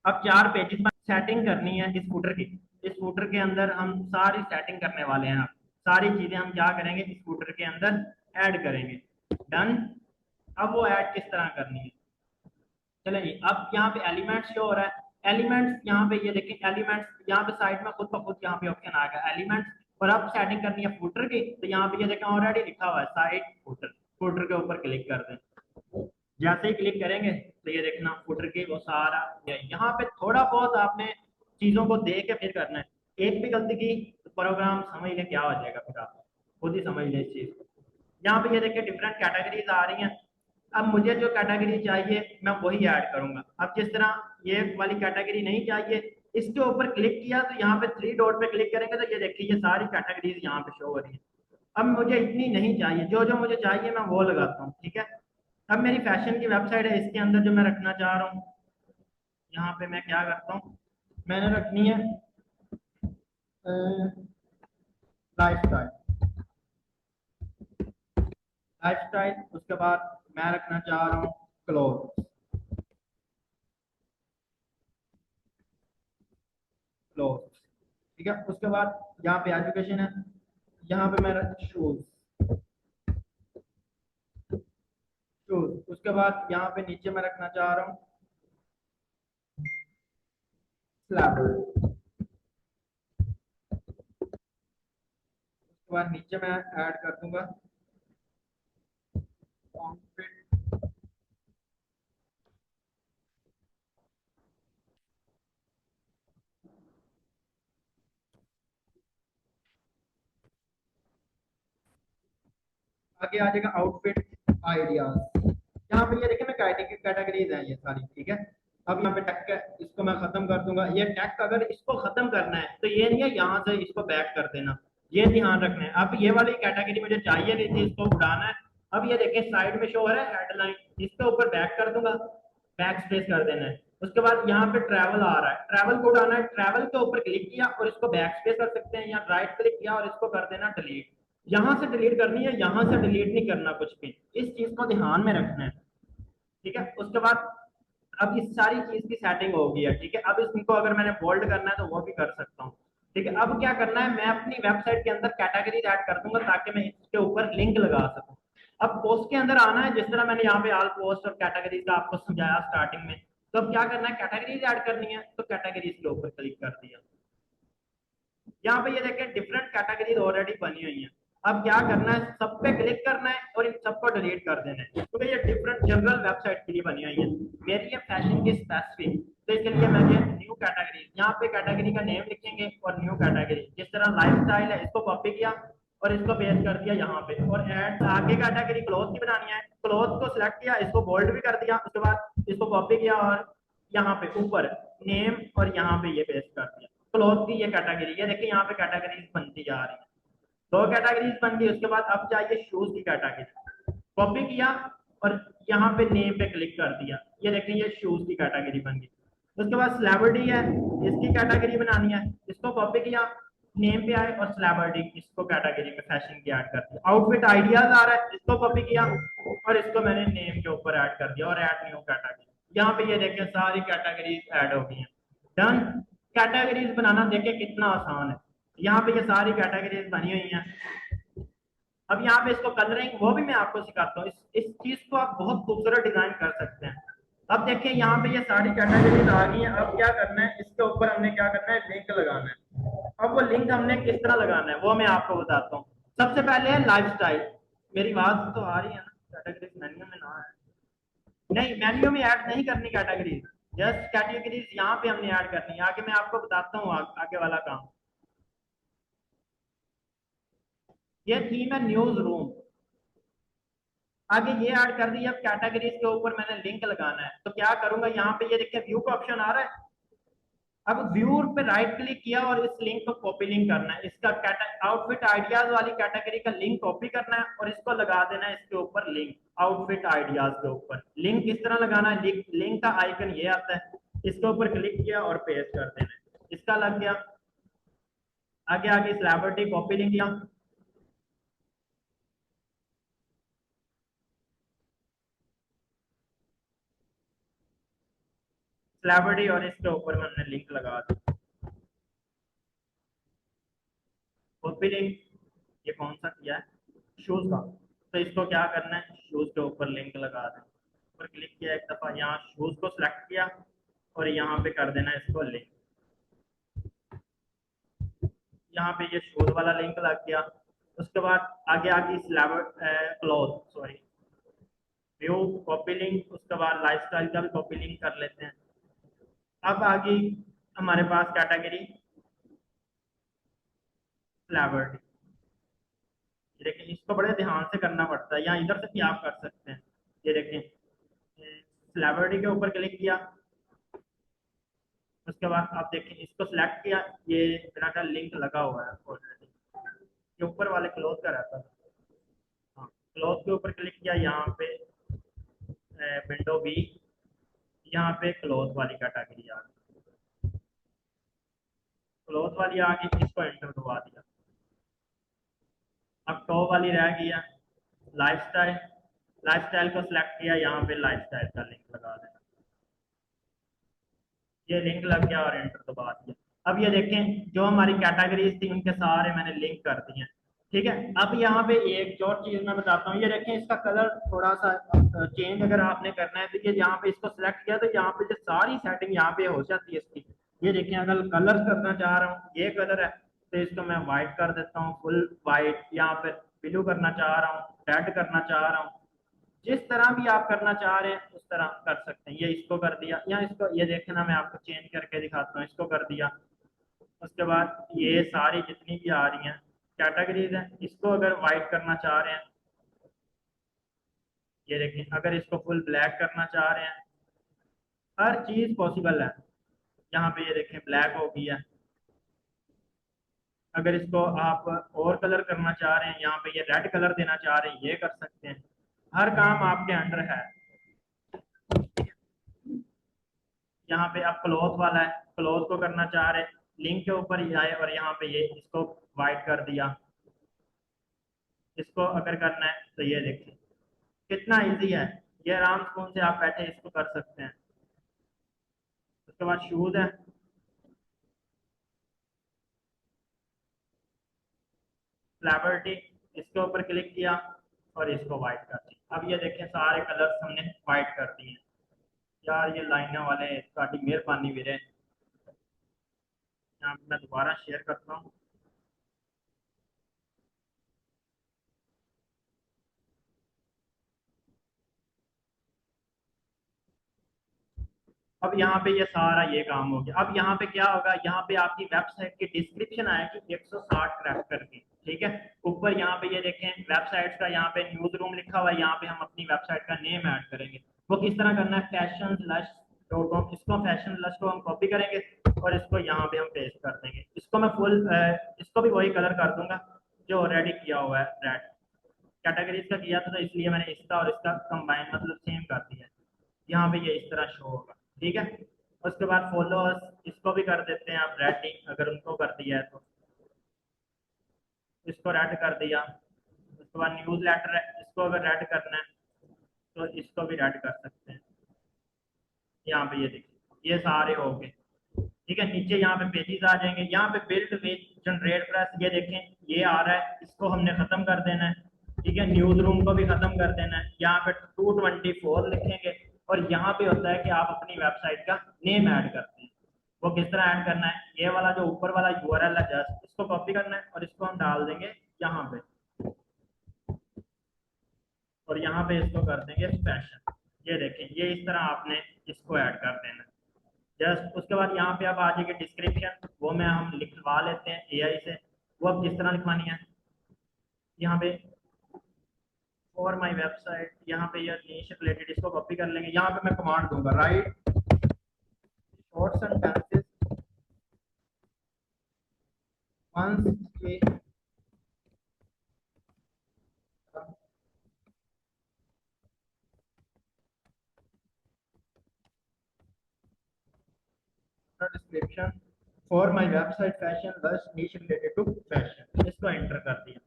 अब चार पेजेस पर सेटिंग करनी है इस फुटर की, इस फुटर के अंदर हम सारी सेटिंग करने वाले हैं। अब सारी चीजें हम क्या करेंगे, इस फुटर के अंदर ऐड करेंगे। डन। अब वो ऐड किस तरह करनी है, चलें जी। अब यहाँ पे एलिमेंट्स शो हो रहा है, एलिमेंट्स यहाँ पे ये देखें, एलिमेंट्स यहाँ पे साइड में खुद ब खुद यहाँ पे ऑप्शन आ गया एलिमेंट्स। और अब सेटिंग करनी है फुटर की, तो यहाँ पे ये देखें ऑलरेडी लिखा हुआ है साइड फुटर, फुटर के ऊपर क्लिक कर दें। जैसे ही क्लिक करेंगे तो ये देखना फुटर के वो सारा, यहाँ पे थोड़ा बहुत आपने चीजों को देख के फिर करना है, एक भी गलती की तो प्रोग्राम समझ ले क्या हो जाएगा, फिर आप खुद ही समझ लें इस चीज को। यहाँ पे ये देखिए डिफरेंट कैटेगरीज आ रही हैं, अब मुझे जो कैटेगरी चाहिए मैं वही ऐड करूंगा। अब जिस तरह ये वाली कैटेगरी नहीं चाहिए, इसके ऊपर क्लिक किया तो यहाँ पे थ्री डॉट पे क्लिक करेंगे तो ये देखिए ये सारी कैटेगरीज यहाँ पे शो हो रही है। अब मुझे इतनी नहीं चाहिए, जो जो मुझे चाहिए मैं वो लगाता हूँ, ठीक है। अब मेरी फैशन की वेबसाइट है, इसके अंदर जो मैं रखना चाह रहा हूँ, यहाँ पे मैं क्या करता हूँ, मैंने रखनी है लाइफ स्टाइल, लाइफ स्टाइल। उसके बाद मैं रखना चाह रहा हूँ क्लोथ, क्लोथ, ठीक है। उसके बाद यहाँ पे एजुकेशन है, यहाँ पे मैं शूज, शूज। उसके बाद यहाँ पे नीचे मैं रखना चाह रहा हूँ स्लैबर। उसके बाद नीचे मैं ऐड कर दूंगा कॉन्फिट, आगे आ जाएगा आउटफिट आइडियाज। यहाँ पे ये देखिए मैं कैटेगरीज है ये सारी, ठीक है। अब यहाँ पे टैग है, इसको मैं खत्म कर दूंगा। ये टैग अगर इसको खत्म करना है तो ये नहीं है यहाँ से इसको बैक कर देना, ये ध्यान रखना है। अब ये वाली कैटेगरी मुझे चाहिए नहीं थी, इसको उड़ाना है। अब ये देखिए साइड में शो हो रहा है हेडलाइन, इसके ऊपर बैक कर दूंगा, बैक स्पेस कर देना है। उसके बाद यहाँ पे ट्रैवल आ रहा है, ट्रैवल को उड़ाना है, ट्रैवल के ऊपर क्लिक किया और इसको बैक स्पेस कर सकते हैं, या राइट क्लिक किया और इसको कर देना डिलीट। यहाँ से डिलीट करनी है, यहाँ से डिलीट नहीं करना कुछ भी, इस चीज को ध्यान में रखना है, ठीक है। उसके बाद अब इस सारी चीज की सेटिंग हो गई है, ठीक है। अब इसको अगर मैंने बोल्ड करना है तो वो भी कर सकता हूँ, ठीक है। अब क्या करना है, मैं अपनी वेबसाइट के अंदर कैटेगरी ऐड कर दूंगा ताकि मैं इसके ऊपर लिंक लगा सकूं। अब पोस्ट के अंदर आना है, जिस तरह मैंने यहाँ पे ऑल पोस्ट और कैटेगरीज का आपको समझाया स्टार्टिंग में। तो अब क्या करना है, कैटेगरीज ऐड करनी है, तो कैटेगरीज के ऊपर क्लिक कर दिया। यहाँ पे ये देखें डिफरेंट कैटेगरीज ऑलरेडी बनी हुई हैं। अब क्या करना है, सब पे क्लिक करना है और इन सबको डिलीट कर देना है, क्योंकि ये डिफरेंट जनरल वेबसाइट के लिए बनी हुई है, मेरी ये फैशन की स्पेसिफिक। तो इसके लिए मैं न्यू कैटेगरी, यहाँ पे कैटेगरी का नेम लिखेंगे और न्यू कैटेगरी, जिस तरह लाइफ स्टाइल है इसको कॉपी किया और इसको पेस्ट कर दिया यहाँ पे। और ऐड आगे कैटेगरी क्लोथ की बनानी है, क्लोथ को सिलेक्ट किया, इसको बोल्ड भी कर दिया। उसके बाद इसको कॉपी किया और यहाँ पे ऊपर नेम और यहाँ पे ये पेस्ट कर दिया। क्लॉथ की ये कैटेगरी, ये देखिए यहाँ पे कैटेगरीज बनती जा रही है। दो कैटेगरीज बन गई। उसके बाद अब चाहिए शूज की कैटेगरी, कॉपी किया और यहाँ पे नेम पे क्लिक कर दिया, ये देखें ये शूज की कैटेगरी बन गई। उसके बाद सेलिब्रिटी है, इसकी कैटेगरी बनानी है, इसको कॉपी किया, नेम पे आए और सेलिब्रिटी इसको कैटेगरी में फैशन की ऐड कर दिया। आउटफिट आइडियाज आ रहा है, इसको कॉपी किया और इसको मैंने नेम के ऊपर ऐड कर दिया और ऐड न्यू कैटेगरी। यहाँ पे ये देखें सारी कैटेगरीज ऐड हो गई हैं। डन। कैटेगरीज बनाना देखें कितना आसान है। यहाँ पे ये सारी कैटेगरीज बनी हुई हैं। अब यहाँ पे इसको कलरिंग वो भी मैं आपको सिखाता हूँ। इस चीज को आप बहुत खूबसूरत डिजाइन कर सकते हैं। अब देखिए यहाँ पे ये सारी कैटेगरीज आ गई हैं। अब क्या करना है, इसके ऊपर हमने क्या करना है, लिंक लगाना है। अब वो लिंक हमने किस तरह लगाना है वो मैं आपको बताता हूँ। सबसे पहले है लाइफस्टाइल। मेरी बात तो आ रही है ना, कैटेगरीज मेन्यू में ना है, नहीं मेन्यू में ऐड नहीं करनी कैटेगरीज, जस्ट कैटेगरीज यहाँ पे हमने ऐड करनी है। आगे मैं आपको बताता हूँ आगे वाला काम। ये थीम है न्यूज रूम, आगे ये ऐड कर दिया। अब कैटेगरीज के ऊपर मैंने लिंक लगाना है, तो क्या करूंगा, यहाँ पे ये देखिए व्यू का ऑप्शन आ रहा है। अब व्यू पे राइट क्लिक किया और इस लिंक को कॉपी लिंक करना है। इसका आउटफिट आइडियाज वाली कैटेगरी का लिंक कॉपी करना है और इसको लगा देना है इसके ऊपर लिंक, आउटफिट आइडियाज के ऊपर। लिंक किस तरह लगाना है, लिंक का आइकन ये आता है, इसके ऊपर क्लिक किया और पेस्ट कर देना है, इसका लग गया। आगे आगे सेलिब्रिटी कॉपी लिंक किया, सेलिब्रिटी और इसके ऊपर मैंने लिंक लगा दिया, कॉपी लिंक। ये कौन सा किया है, शूज का, तो इसको क्या करना है, शूज के ऊपर लिंक लगा दें। ऊपर क्लिक किया एक दफा, यहाँ शूज को सिलेक्ट किया और यहाँ पे कर देना है इसको लिंक। यहाँ पे ये शूज वाला लिंक लग गया। उसके बाद आगे आगे cloth sorry view copy link, उसके बाद लाइफस्टाइल का भी कॉपी लिंक कर लेते हैं। अब आगे हमारे पास कैटेगरी सेलिब्रिटी। लेकिन इसको बड़े ध्यान से करना पड़ता है, यहाँ इधर से भी आप कर सकते हैं। ये देखें सेलिब्रिटी के ऊपर क्लिक किया, उसके बाद आप देखें इसको सिलेक्ट किया, ये मेरा का लिंक लगा हुआ है ऑलरेडी, ये ऊपर वाले क्लोज का रहता था। हाँ, क्लोज के ऊपर क्लिक किया, यहाँ पे विंडो बी, यहाँ पे क्लोज वाली कैटेगरी आ गई, क्लोज वाली आ गई, इसको एंटर दबा दिया। अब टॉप वाली रह गई है लाइफस्टाइल, लाइफस्टाइल को सिलेक्ट किया, यहाँ पे लाइफस्टाइल का लिंक लगा देना, ये लिंक लग गया और एंटर दबा दिया। अब ये देखें जो हमारी कैटेगरीज थी उनके सारे मैंने लिंक कर दिए। ठीक है, अब यहाँ पे एक और चीज मैं बताता हूँ, ये देखें इसका कलर थोड़ा सा चेंज अगर आपने करना है तो ये यहाँ पे इसको सिलेक्ट किया तो यहाँ पे जो सारी सेटिंग यहाँ पे हो जाती है इसकी। ये देखें अगर कलर करना चाह रहा हूँ, ये कलर है तो इसको मैं व्हाइट कर देता हूँ, फुल व्हाइट। यहाँ पे ब्लू करना चाह रहा हूँ, रेड करना चाह रहा हूँ, जिस तरह भी आप करना चाह रहे हैं उस तरह कर सकते हैं। ये इसको कर दिया, या इसको ये देखना मैं आपको चेंज करके दिखाता हूँ, इसको कर दिया। उसके बाद ये सारी जितनी भी आ रही हैं कैटेगरीज हैं, इसको अगर वाइट करना चाह रहे हैं, ये देखें अगर इसको फुल ब्लैक करना चाह रहे हैं, हर चीज पॉसिबल है। यहाँ पे ये देखें ब्लैक हो गई है। अगर इसको आप और कलर करना चाह रहे हैं, यहाँ पे ये रेड कलर देना चाह रहे हैं, ये कर सकते हैं। हर काम आपके अंडर है। यहाँ पे आप क्लोथ वाला है, क्लोथ को करना चाह रहे हैं, लिंक के ऊपर ही आए और यहाँ पे ये इसको वाइट कर दिया। इसको अगर करना है तो ये देखिए कितना इजी है, ये आराम फोन से आप बैठे इसको कर सकते हैं। उसके बाद शूज है, फ्लैबर्टी, इसके ऊपर क्लिक किया और इसको वाइट कर दिया। अब ये देखें सारे कलर्स हमने वाइट कर दिए। यार ये लाइनें वाले साड़ी मेहरबानी मेरे, यहाँ पे मैं दोबारा शेयर करता हूँ। अब यहाँ पे ये सारा ये काम हो गया। अब यहाँ पे क्या होगा, यहाँ पे आपकी वेबसाइट की डिस्क्रिप्शन आएगी 160 क्रैक्टर की। ठीक है, ऊपर यहाँ पे ये देखें वेबसाइट का, यहाँ पे न्यूज रूम लिखा हुआ है, यहाँ पे हम अपनी वेबसाइट का नेम ऐड करेंगे। वो किस तरह करना है, फैशन डॉट कॉम, इसको फैशन लश को हम कॉपी करेंगे और इसको यहाँ पे हम पेस्ट कर देंगे। इसको मैं फुल इसको भी वही कलर कर दूंगा जो ऑलरेडी किया हुआ है रेड। कैटेगरीज का किया था तो इसलिए मैंने इसका और इसका कंबाइन मतलब सेम कर दिया। यहाँ पे ये इस तरह शो होगा, ठीक है। उसके बाद फॉलोअर्स, इसको भी कर देते हैं आप रेड, अगर उनको कर दिया है तो इसको रेड कर दिया। उसके बाद न्यूज़ लेटर है, इसको अगर रेड करना है तो इसको भी रेड कर सकते हैं। यहाँ पे ये देखिए ये सारे हो गए, ठीक है। नीचे यहाँ पे पेजेस आ जाएंगे, यहाँ पे बिल्ड विद जनरेट प्रेस, ये देखें ये आ रहा है, इसको हमने खत्म कर देना है, ठीक है। न्यूज रूम को भी खत्म कर देना है, यहाँ पे 224 लिखेंगे। और यहाँ पे होता है कि आप अपनी वेबसाइट का नेम ऐड करते हैं। वो किस तरह ऐड करना है, ये वाला जो ऊपर वाला यूआरएल है जस्ट इसको कॉपी करना है और इसको हम डाल देंगे यहाँ पे, और यहाँ पे इसको कर देंगे फैशन। ये देखें ये इस तरह आपने इसको ऐड कर देना है जस्ट। उसके बाद यहाँ पे अब आ जाएगी डिस्क्रिप्शन, वो में हम लिखवा लेते हैं एआई से। वो अब किस तरह लिखवानी है, यहाँ पे फॉर माई वेबसाइट, यहाँ पे ये नीश रिलेटेड, इसको कॉपी कर लेंगे। यहाँ पे मैं कमांड दूंगा राइट शॉर्ट सेंटेंसेस वंस के description for my website fashion बस नीश रिलेटेड टू फैशन, इसको एंटर कर दिया।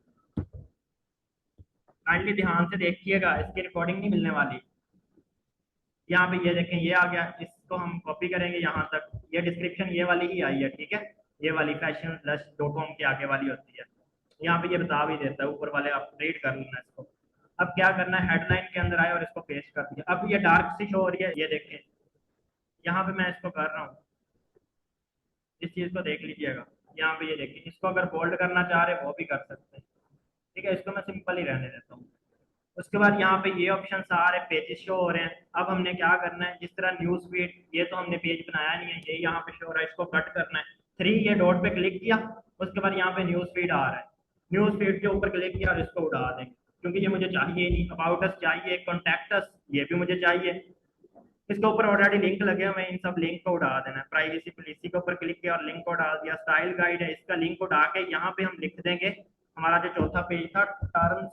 काइंडली ध्यान से देखिएगा, इसकी रिकॉर्डिंग नहीं मिलने वाली। यहाँ पे ये देखें ये आ गया, इसको हम कॉपी करेंगे यहाँ तक। ये डिस्क्रिप्शन ये वाली ही आई है, ठीक है। ये वाली फैशन प्लस डॉट कॉम के आगे वाली होती है। यहाँ पे ये बता भी देता है ऊपर वाले, आप रीड कर लेना इसको। अब क्या करना है, हेडलाइन के अंदर आए और इसको पेस्ट कर दिया। अब ये डार्क सी शो हो रही है, ये देखें यहाँ पे मैं इसको कर रहा हूँ, इस चीज को देख लीजिएगा। यहाँ पे ये देखिए, इसको अगर बोल्ड करना चाह रहे वो भी कर सकते हैं, ठीक है। इसको मैं सिंपल ही रहने देता हूँ। उसके बाद यहाँ पे ये ऑप्शन सारे पेजेस शो हो रहे हैं। अब हमने क्या करना है, जिस तरह न्यूज फीड, ये तो हमने पेज बनाया नहीं है, ये यहाँ पे शो हो रहा है, इसको कट करना है। 3 ये डॉट पे क्लिक किया, उसके बाद यहाँ पे न्यूज फीड आ रहा है, न्यूज फीड के ऊपर क्लिक किया और इसको उड़ा देंगे, क्योंकि ये मुझे चाहिए नहीं। अबाउट अस चाहिए, कॉन्टैक्ट अस ये भी मुझे चाहिए। इसके ऊपर ऑलरेडी लिंक लगे हुए हैं, इन सब लिंक को उड़ा देना है। प्राइवेसी पॉलिसी के ऊपर क्लिक किया और लिंक को डाल दिया। स्टाइल गाइड है, इसका लिंक को उड़ा के यहाँ पे हम लिख देंगे हमारा जो चौथा पेज था, terms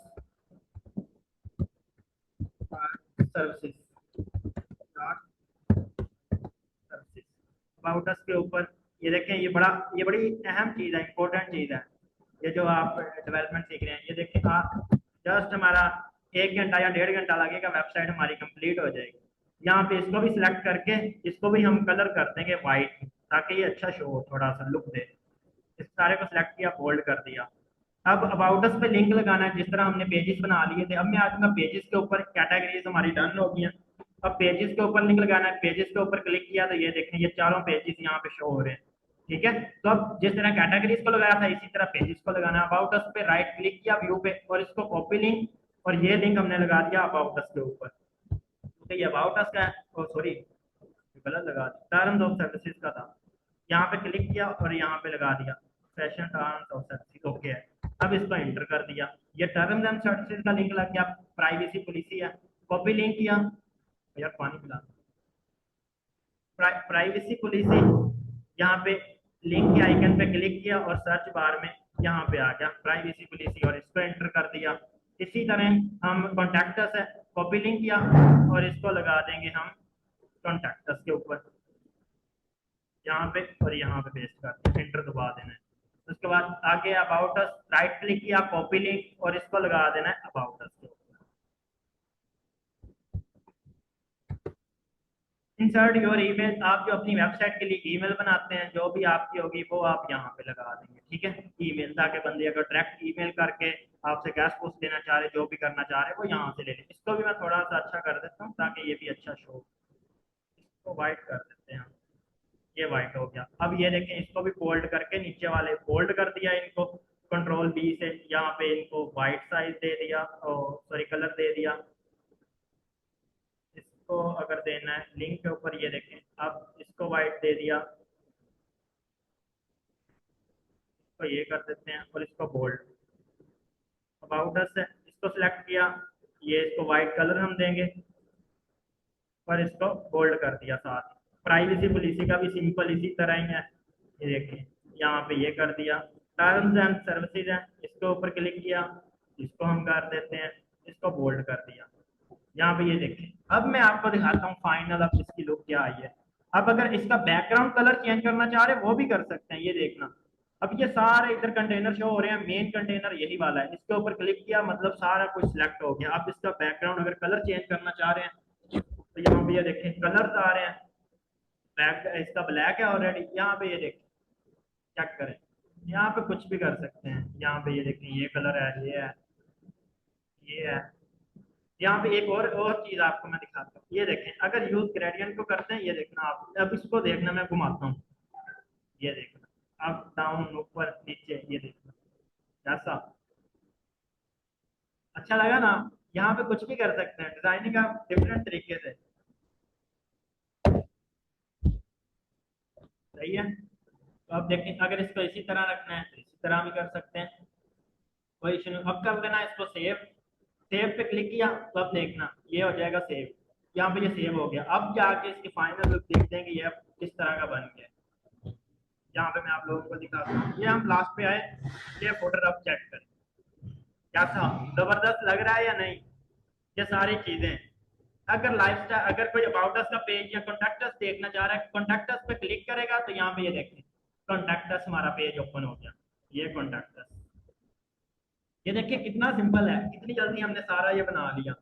services, services about us के ऊपर। ये देखें ये बड़ी अहम चीज है, इंपॉर्टेंट चीज है। ये जो आप डेवलपमेंट सीख रहे हैं, ये देखें आप जस्ट हमारा 1 घंटा या 1.5 घंटा लगेगा, वेबसाइट हमारी कंप्लीट हो जाएगी। यहाँ पे इसको भी सिलेक्ट करके इसको भी हम कलर कर देंगे व्हाइट, ताकि ये अच्छा शो हो, थोड़ा सा लुक दे। इस सारे को सिलेक्ट किया, बोल्ड कर दिया। अब अबाउट अस पे लिंक लगाना है, जिस तरह हमने पेजेस बना लिए थे। अब मैं आ जाऊंगा पेजेस के ऊपर, कैटेगरीज हमारी डन हो गई हैं। अब पेजेस के ऊपर लिंक लगाना है, पेजेस के ऊपर क्लिक किया तो ये देखें ये चारों पेजेस यहाँ पे शो हो रहे हैं, ठीक है। तो अब जिस तरह कैटेगरीज को लगाया था इसी तरह पेजेस को लगाना है। अबाउट अस पे राइट क्लिक किया व्यू पे और इसको कॉपी लिंक, और ये लिंक हमने लगा दिया अबाउट अस के ऊपर, तो ये अबाउट अस का है। सॉरी गलत लगा दिया, टर्म्स ऑफ सर्विसेज का था। यहाँ पे क्लिक किया और यहाँ पे लगा दिया fashion terms of services, okay है। अब इसको एंटर कर दिया, ये टर्म्स एंड सर्विसेज का लिंक लग गया। प्राइवेसी पॉलिसी है, कॉपी लिंक किया, यार पानी पिला। प्राइवेसी पॉलिसी, यहाँ पे लिंक के आइकन पे क्लिक किया और सर्च बार में यहाँ पे आ गया प्राइवेसी पॉलिसी और इसको एंटर कर दिया। इसी तरह हम कॉन्टैक्टस है, कॉपी लिंक किया और इसको लगा देंगे हम कॉन्टैक्टस के ऊपर, यहाँ पे और यहाँ पे पेस्ट कर दिया, एंटर दबा देना है। उसके बाद आगे अबाउट अस, राइट क्लिक किया, कॉपी लिंक और इसको लगा देना है अबाउट अस के ऊपर। इंसर्ट योर ईमेल, आप जो अपनी वेबसाइट के लिए ईमेल बनाते हैं, जो भी आपकी होगी वो आप यहाँ पे लगा देंगे, ठीक है। ईमेल, ताकि बंदे अगर डायरेक्ट ईमेल करके आपसे गैस पोस्ट लेना चाह रहे, जो भी करना चाह रहे, वो यहाँ से ले लें। इसको भी मैं थोड़ा सा अच्छा कर देता हूँ ताकि ये भी अच्छा शो हो। इसको वाइट कर देते हैं, ये वाइट हो गया। अब ये देखें इसको भी बोल्ड करके नीचे वाले बोल्ड कर दिया इनको, कंट्रोल बी से यहाँ पे इनको वाइट साइज दे दिया, और सॉरी कलर दे दिया। इसको अगर देना है लिंक के ऊपर, ये देखें अब इसको वाइट दे दिया, इसको ये कर देते हैं और इसको बोल्ड। अबाउट अस है, इसको सिलेक्ट किया, ये इसको वाइट कलर हम देंगे और इसको बोल्ड कर दिया साथ। प्राइवेसी पॉलिसी का भी सिंपल इसी तरह ही है। ये देखिए यहाँ पे ये कर दिया, टर्म्स एंड सर्विसेज है, इसके ऊपर क्लिक किया, इसको हम कर देते हैं, इसको बोल्ड कर दिया। यहाँ पे ये देखें, अब मैं आपको दिखाता हूँ फाइनल अब इसकी लुक क्या आई है। अब अगर इसका बैकग्राउंड कलर चेंज करना चाह रहे हैं वो भी कर सकते हैं, ये देखना। अब ये सारे इधर कंटेनर शो हो रहे हैं, मेन कंटेनर यही वाला है, इसके ऊपर क्लिक किया मतलब सारा कुछ सिलेक्ट हो गया। अब इसका बैकग्राउंड अगर कलर चेंज करना चाह रहे हैं तो यहाँ पे ये देखें कलर आ रहे हैं, बैक इसका ब्लैक है ऑलरेडी, यहाँ पे ये देखें चेक करें, यहाँ पे कुछ भी कर सकते हैं। यहाँ पे ये देखें ये कलर है, ये है, ये है। यहाँ पे एक और चीज आपको मैं दिखाता हूँ, ये देखें अगर यूज ग्रेडियंट को करते हैं, ये देखना आप, अब इसको देखना, मैं घुमाता हूँ, ये देखना अप डाउन ऊपर नीचे, ये देखना ऐसा अच्छा लगा ना। यहाँ पे कुछ भी कर सकते हैं डिजाइनिंग आप डिफरेंट तरीके से, सही है। तो अब देखें अगर इसको इसी तरह रखना है तो इसी तरह भी कर सकते हैं, कोई इशू नहीं। अब कर देना इसको सेव, सेव पे क्लिक किया तो अब देखना ये हो जाएगा सेव, यहाँ पे ये सेव हो गया। अब जाके इसकी फाइनल लुक देखते हैं कि ये किस तरह का बन गया। यहाँ पे मैं आप लोगों को दिखाता हूँ, ये हम लास्ट पे आए, ये फोटो अब चेक करें कैसा जबरदस्त लग रहा है या नहीं। ये सारी चीजें, अगर लाइफस्टाइल, अगर कोई अबाउट अस का पेज या कॉन्टैक्ट अस देखना चाह रहा है, कॉन्टैक्ट अस पे क्लिक करेगा तो यहाँ पे ये देखें कॉन्टैक्ट अस हमारा पेज ओपन हो गया, ये कॉन्टैक्ट अस। ये देखिए कितना सिंपल है, कितनी जल्दी हमने सारा ये बना लिया,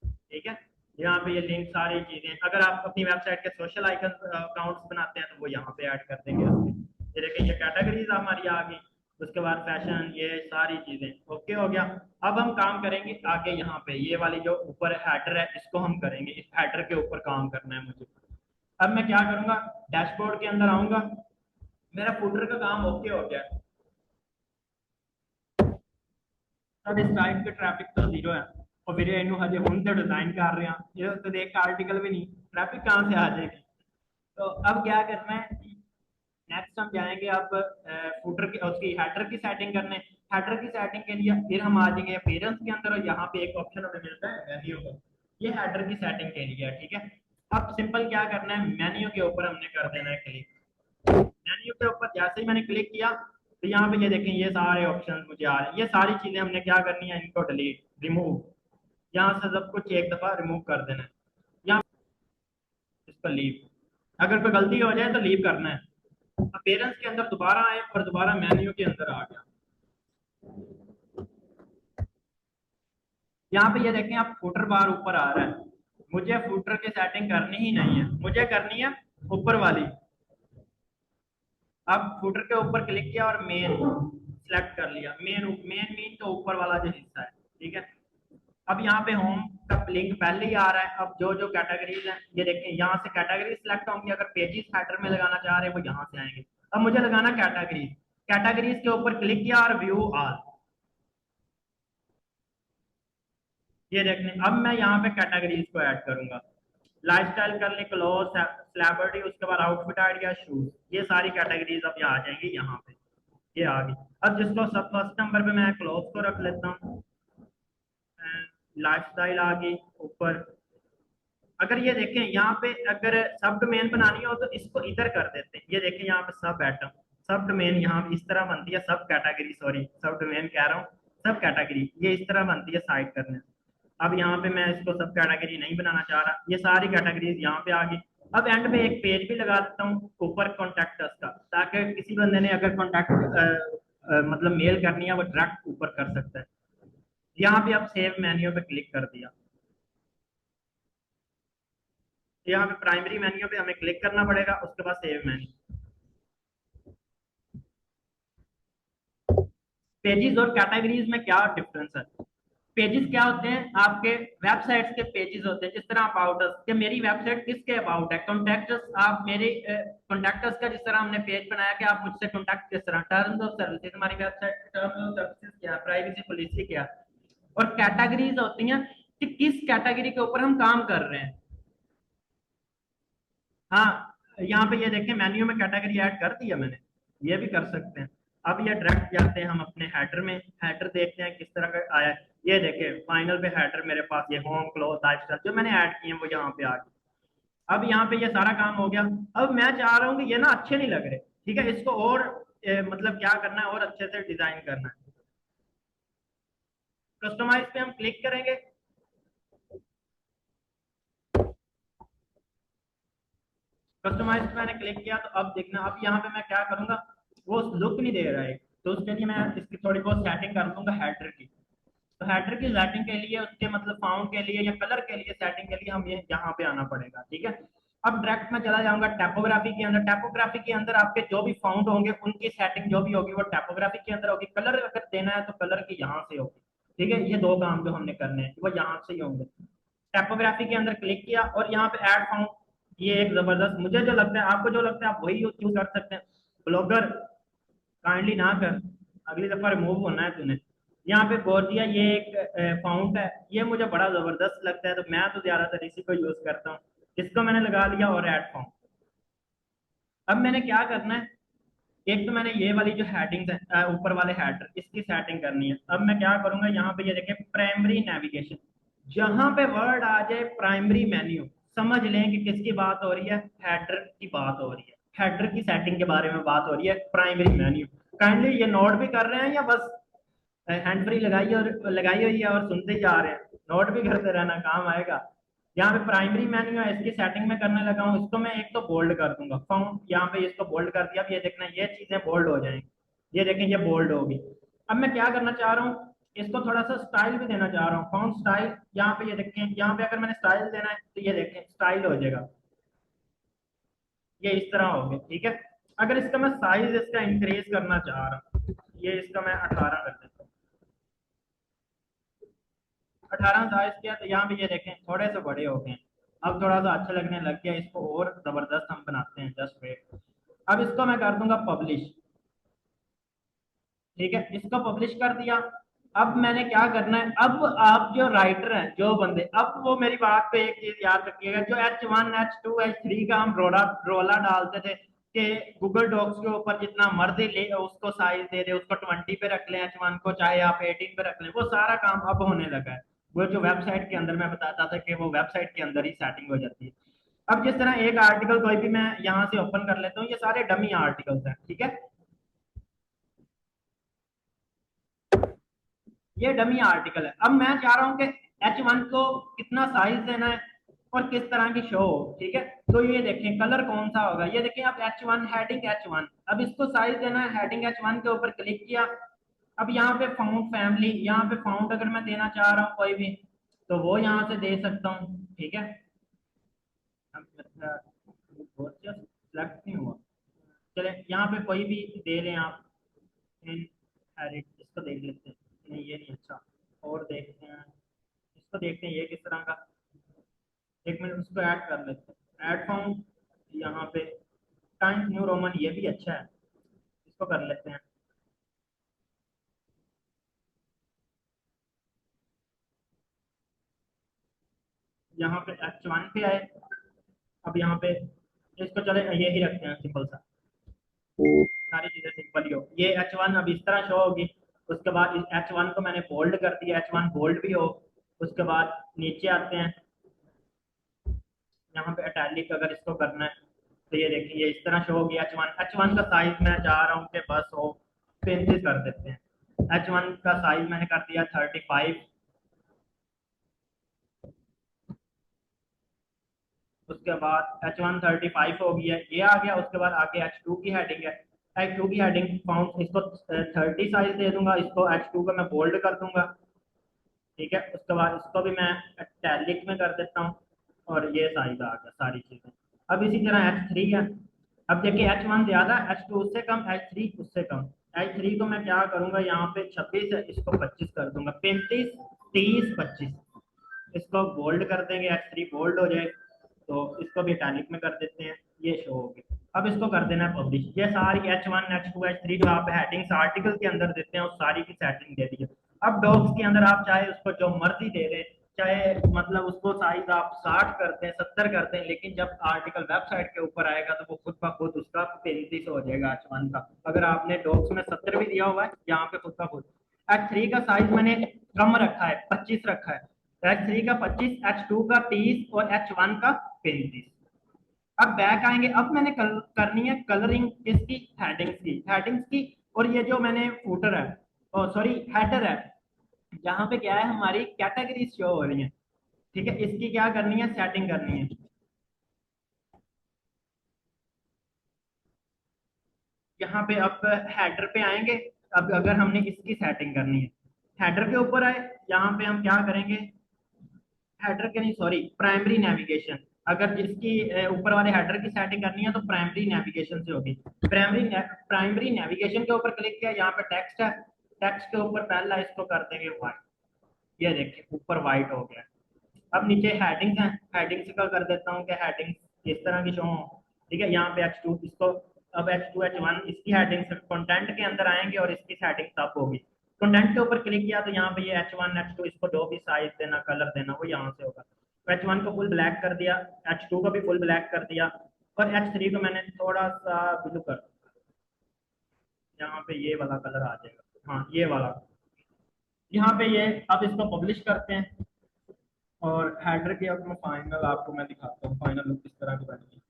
ठीक है। यहाँ पे ये लिंक सारी चीजें, अगर आप अपनी वेबसाइट के सोशल आइकन अकाउंट्स बनाते हैं तो वो यहाँ पे ऐड कर देंगे उसमें। ये देखिए ये कैटेगरीज हमारी आ गई, उसके बाद फैशन, ये सारी चीजें ओके हो गया। अब हम काम करेंगे आगे, यहाँ पे ये वाली जो ऊपर हेडर है इसको हम करेंगे, इस हेडर के ऊपर काम करना है मुझे। अब मैं क्या करूंगा, डैशबोर्ड के अंदर आऊंगा, मेरा फुटर का काम ओके हो गया। अब इस साइट पे ट्रैफिक तो जीरो है और फिर इनू हजे हुन तो डिजाइन कर रहे हैं, ये तो देख का आर्टिकल भी नहीं, ट्रैफिक कहाँ से आ जाएगी। तो अब क्या करना है, नेक्स्ट हम जाएंगे अब फुटर की उसकी हेडर की सेटिंग करने। हेडर की सेटिंग के लिए फिर हम आ जाएंगे अपीयरेंस के अंदर और यहाँ पे एक ऑप्शन हमें मिलता है मेन्यू का, ये हेडर की सेटिंग के लिए है, ठीक है। अब सिंपल क्या करना है, मेन्यू के ऊपर हमने कर देना है क्लिक। मेन्यू के ऊपर जैसे ही मैंने क्लिक किया तो यहाँ पे ये देखें ये सारे ऑप्शन मुझे आ रहे हैं, ये सारी चीजें हमने क्या करनी है, इनको डिलीट रिमूव, यहाँ से सब कुछ एक दफा रिमूव कर देना है। यहाँ इसको लीव, अगर कोई गलती हो जाए तो लीव करना है। अपीयरेंस के अंदर दोबारा आए और दोबारा मेन्यू के अंदर आ गया। यहाँ पे ये देखें आप फुटर बार ऊपर आ रहा है, मुझे फुटर की सेटिंग करनी ही नहीं है, मुझे करनी है ऊपर वाली। अब फुटर के ऊपर क्लिक किया और मेन सेलेक्ट कर लिया, मेन मेन मीन तो ऊपर वाला जो हिस्सा है, ठीक है। अब यहाँ पे होम का लिंक पहले ही आ रहा है। अब जो जो कैटेगरीज है ये देखें, यहाँ से कैटेगरी सिलेक्ट होंगी, अगर पेजेस हेडर में लगाना चाह रहे हैं वो यहाँ से आएंगे। अब मुझे लगाना कैटेगरीज, कैटेगरीज के ऊपर क्लिक किया और व्यू ऑल, ये देखने। अब मैं यहाँ पे कैटेगरीज को ऐड करूंगा, लाइफस्टाइल कर ले, क्लोथ, सेलिब्रिटी, उसके बाद आउटफिट आइडिया, शूज, ये सारी कैटेगरीज अब यहाँ आ जाएंगी, यहाँ पे ये आ गई। अब जिसको सब फर्स्ट नंबर पे मैं क्लोथ को रख लेता हूँ, लाइफस्टाइल आ गई ऊपर। अगर ये देखें यहाँ पे अगर सब डोमेन बनानी हो तो इसको इधर कर देते हैं, ये देखें यहाँ पे सब एटम, सब डोमेन यहाँ पे इस तरह बनती है, सब कैटेगरी, सॉरी सब डोमेन कह रहा हूँ, सब कैटेगरी ये इस तरह बनती है साइड करने। अब यहाँ पे मैं इसको सब कैटेगरी नहीं बनाना चाह रहा, ये सारी कैटेगरीज यहाँ पे आ गई। अब एंड में एक पेज भी लगा देता हूँ ऊपर कॉन्टैक्टस का, ताकि किसी बंदे ने अगर कॉन्टैक्ट मतलब मेल करनी है वो डायरेक्ट ऊपर कर सकता है। यहाँ पे अब सेव मेन्यू पे क्लिक कर दिया, यहाँ पे प्राइमरी मेन्यू पे हमें क्लिक करना पड़ेगा, उसके बाद सेव मेन्यू। पेजेस और कैटेगरीज में क्या डिफरेंस है, पेजेस क्या होते हैं, आपके वेबसाइट्स के पेजेस होते हैं, जिस तरह अबाउट अस कि मेरी वेबसाइट किसके अबाउट है, कॉन्टैक्ट्स, आप मेरे कॉन्टैक्ट्स का जिस तरह हमने पेज बनाया कि आप मुझसे कॉन्टैक्ट किस तरह, टर्म्स ऑफ सर्विसेज, हमारी वेबसाइट के टर्म्स ऑफ सर्विसेज क्या, प्राइवेसी पॉलिसी क्या। और कैटेगरीज होती हैं कि किस कैटेगरी के ऊपर हम काम कर रहे हैं। हाँ यहाँ पे ये देखें मेन्यू में कैटेगरी ऐड कर दिया मैंने, ये भी कर सकते हैं। अब ये डायरेक्ट जाते हैं हम अपने हेडर में, हेडर देखते हैं किस तरह का आया है। ये देखें फाइनल पे हेडर मेरे पास ये होम, क्लोथ, लाइफस्टाइल जो मैंने ऐड किए हैं वो यहाँ पे आ गए। अब यहाँ पे ये सारा काम हो गया। अब मैं चाह रहा हूँ कि ये ना अच्छे नहीं लग रहे, ठीक है, इसको और मतलब क्या करना है, और अच्छे से डिजाइन करना है। कस्टमाइज पे हम क्लिक करेंगे। कस्टमाइज पे मैंने क्लिक किया तो अब देखना, अब यहाँ पे मैं क्या करूंगा, वो लुक नहीं दे रहा है, तो उसके लिए मैं इसकी थोड़ी बहुत सेटिंग कर दूंगा हेडर की। तो हेडर की सेटिंग के लिए, उसके मतलब फाउंड के लिए या कलर के लिए सेटिंग के लिए हम ये यहाँ पे आना पड़ेगा, ठीक है। अब डायरेक्ट मैं चला जाऊंगा टाइपोग्राफी के अंदर। टाइपोग्राफी के अंदर आपके जो भी फाउंड होंगे उनकी सेटिंग जो भी होगी वो टाइपोग्राफी के अंदर होगी। कलर अगर देना है तो कलर की यहाँ से होगी, ठीक है। ये दो काम जो हमने करने हैं वो यहाँ से ही होंगे। टाइपोग्राफी के अंदर क्लिक किया और यहाँ पे ऐड फाउंड, ये एक जबरदस्त, मुझे जो लगता है, आपको जो लगता है आप वही चूज कर सकते हैं। ब्लॉगर काइंडली ना कर, अगली दफा रिमूव होना है तूने। यहाँ पे गोर्जिया ये एक फाउंट है, ये मुझे बड़ा जबरदस्त लगता है, तो मैं तो ज्यादातर इसी को यूज करता हूँ। इसको मैंने लगा लिया और ऐड फाउंट। अब मैंने क्या करना है, एक तो मैंने ये वाली जो हेडिंग्स है ऊपर वाले हेडर, इसकी सेटिंग करनी है। अब मैं क्या करूंगा, यहाँ पे ये देखें प्राइमरी नेविगेशन, जहां पे वर्ड आ जाए प्राइमरी मेन्यू, समझ लें कि किसकी बात हो रही है, हेडर की बात हो रही है, हेडर की सेटिंग के बारे में बात हो रही है, प्राइमरी मेन्यू। काइंडली ये नोट भी कर रहे हैं या बस हैंड फ्री लगाई हुई है और सुनते ही जा रहे हैं, नोट भी करते रहना काम आएगा। यहाँ पे प्राइमरी मेन्यू है, इसकी सेटिंग में करने लगा हूँ। इसको मैं एक तो बोल्ड कर दूंगा, फाउंड यहाँ पे इसको बोल्ड कर दिया। अब ये देखना ये चीजें बोल्ड हो जाएंगी, ये देखें ये बोल्ड होगी। अब मैं क्या करना चाह रहा हूँ, इसको थोड़ा सा स्टाइल भी देना चाह रहा हूँ, फाउंड स्टाइल। यहाँ पे ये देखें, यहाँ पे अगर मैंने स्टाइल देना है तो ये देखें स्टाइल हो जाएगा, ये इस तरह हो गया, ठीक है। अगर इसका मैं साइज इसका इंक्रीज करना चाह रहा हूँ, ये इसका मैं 18 कर देता हूँ। 18 साइज किया तो यहाँ पे ये देखें थोड़े से बड़े हो गए। अब थोड़ा सा अच्छा लगने लग गया, इसको और जबरदस्त हम बनाते हैं, जस्ट वेट। अब इसको मैं कर दूंगा पब्लिश, ठीक है, इसको पब्लिश कर दिया। अब मैंने क्या करना है, अब आप जो राइटर हैं जो बंदे, अब वो मेरी बात पे एक चीज याद रखिएगा, जो H1 H2 H3 का हम रोला रोला डालते थे कि गूगल डॉक्स के ऊपर जितना मर्जी ले उसको साइज दे दे, उसको 20 पे रख लें H1 को, चाहे आप 18 पे रख लें, वो सारा काम अब होने लगा है। वो जो वेबसाइट के अंदर मैं बताता था कि वो वेबसाइट के अंदर ही सेटिंग हो जाती है। अब जिस तरह एक आर्टिकल कोई भी मैं यहाँ से ओपन कर लेता हूँ, ये सारे डमी आर्टिकल्स हैं, ठीक है, ये डमी आर्टिकल है। अब मैं चाह रहा हूँ कि H1 को कितना साइज देना है और किस तरह की शो हो, ठीक है। तो ये देखें कलर कौन सा होगा, ये देखें आप H1 हेडिंग H1, अब इसको साइज देना है, हेडिंग H1 के ऊपर क्लिक किया। अब यहाँ पे फाउंड फैमिली, यहाँ पे फाउंड अगर मैं देना चाह रहा हूँ कोई भी, तो वो यहाँ से दे सकता हूँ, ठीक है। सेलेक्ट नहीं हुआ, चले यहाँ पे कोई भी दे रहे हैं आप। इनहेरिट, इसको देख लेते हैं, नहीं ये नहीं अच्छा, और देखते हैं, इसको देखते हैं ये किस तरह का। एक मिनट, उसको ऐड कर लेते हैं, ऐड फाउंड, यहाँ पे टाइम्स न्यू रोमन, ये भी अच्छा है, इसको कर लेते हैं। यहाँ पे H1 पे आए। अब यहाँ पे इसको चले ये ही रखते हैं सिंपल सा, सारी चीजें सिंपल ही हो। ये H1 अब इस तरह शो होगी। उसके बाद इस H1 को मैंने बोल्ड कर दिया, H1 बोल्ड भी हो। उसके बाद नीचे आते हैं, यहाँ पे इटैलिक अगर इसको करना है तो ये देखिए ये इस तरह शो होगी H1। H1 का साइज मैं चाह रहा हूँ कि बस हो 35 कर देते हैं। H1 का साइज मैंने कर दिया 35। उसके बाद H1 35 हो गया, ये आ गया। उसके बाद आगे H2 की हेडिंग है, H2 की हेडिंग फाउंड, इसको 30 साइज दे दूंगा, इसको H2 को मैं बोल्ड कर दूंगा, ठीक है। उसके बाद इसको भी मैं इटैलिक में कर देता हूँ और ये साइज आ गया सारी चीजें। अब इसी तरह H3 है। अब देखिए H1 ज्यादा, H2 उससे कम, H3 उससे कम। H3 को मैं क्या करूंगा, यहाँ पे 26 है, इसको 25 कर दूंगा, 35 30 25। इसको बोल्ड कर देंगे, H3 बोल्ड हो जाए। तो इसको भी इटैलिक में कर देते हैं, ये शो हो गया। अब इसको कर देना है पब्लिश। ये सारी H1 H2 H3 जो आप हेडिंग्स आर्टिकल के अंदर देते हैं उस सारी की सेटिंग दे दी है। अब डॉक्स के अंदर आप चाहे उसको जो मर्जी दे दें, चाहे मतलब उसको साइज आप 60 करते हैं 70 करते हैं, लेकिन जब आर्टिकल वेबसाइट के ऊपर आएगा तो वो खुद ब खुद उसका 35 हो जाएगा H1 का। अगर आपने डॉक्स में 70 भी दिया हुआ है, यहाँ पे खुद का खुद। H3 का साइज मैंने कम रखा है, 25 रखा है। H3 का 25, H2 का 30 और H1 का 35। अब बैक आएंगे, अब मैंने करनी है कलरिंग इसकी, हेडिंग्स की। और ये जो मैंने फूटर है, ओ सॉरी हेडर है, यहाँ पे क्या है हमारी कैटेगरी शो हो रही है। ठीक है, इसकी क्या करनी है, सेटिंग करनी है। यहाँ पे अब हेडर पे आएंगे। अब अगर हमने इसकी सेटिंग करनी है, हेडर के ऊपर आए, यहाँ पे हम क्या करेंगे, हेडर के नहीं सॉरी प्राइमरी नेविगेशन। अगर इसकी ऊपर वाले हेडर की सेटिंग करनी है तो प्राइमरी नेविगेशन से होगी। प्राइमरी नेविगेशन के ऊपर क्लिक किया, यहाँ पे टेक्स्ट है, टेक्स्ट के ऊपर पहला इसको कर देंगे व्हाइट। ये देखिए ऊपर व्हाइट हो गया। अब नीचे हेडिंग्स हैं, हेडिंग्स का कर देता हूँ कि हेडिंग्स इस तरह की शो हो। ठीक है, यहाँ पे H2 इसको, अब H2 H1 इसकी हेडिंग्स कंटेंट के अंदर आएंगे और इसकी सेटिंग तब होगी। कंटेंट के ऊपर क्लिक किया तो यहाँ पे ये H1 H2 इसको जो भी साइज देना कलर देना वो यहाँ से होगा। तो H1 को फुल ब्लैक कर दिया, H2 को भी फुल ब्लैक कर दिया, और H3 को मैंने थोड़ा सा ब्लू कर दिया। यहाँ पे ये वाला कलर आ जाएगा, हाँ ये वाला। यहाँ पे ये, अब इसको पब्लिश करते हैं। और हेडर की अब मैं फाइनल आपको मैं दिखाता हूँ फाइनल लुक किस तरह की बनी है।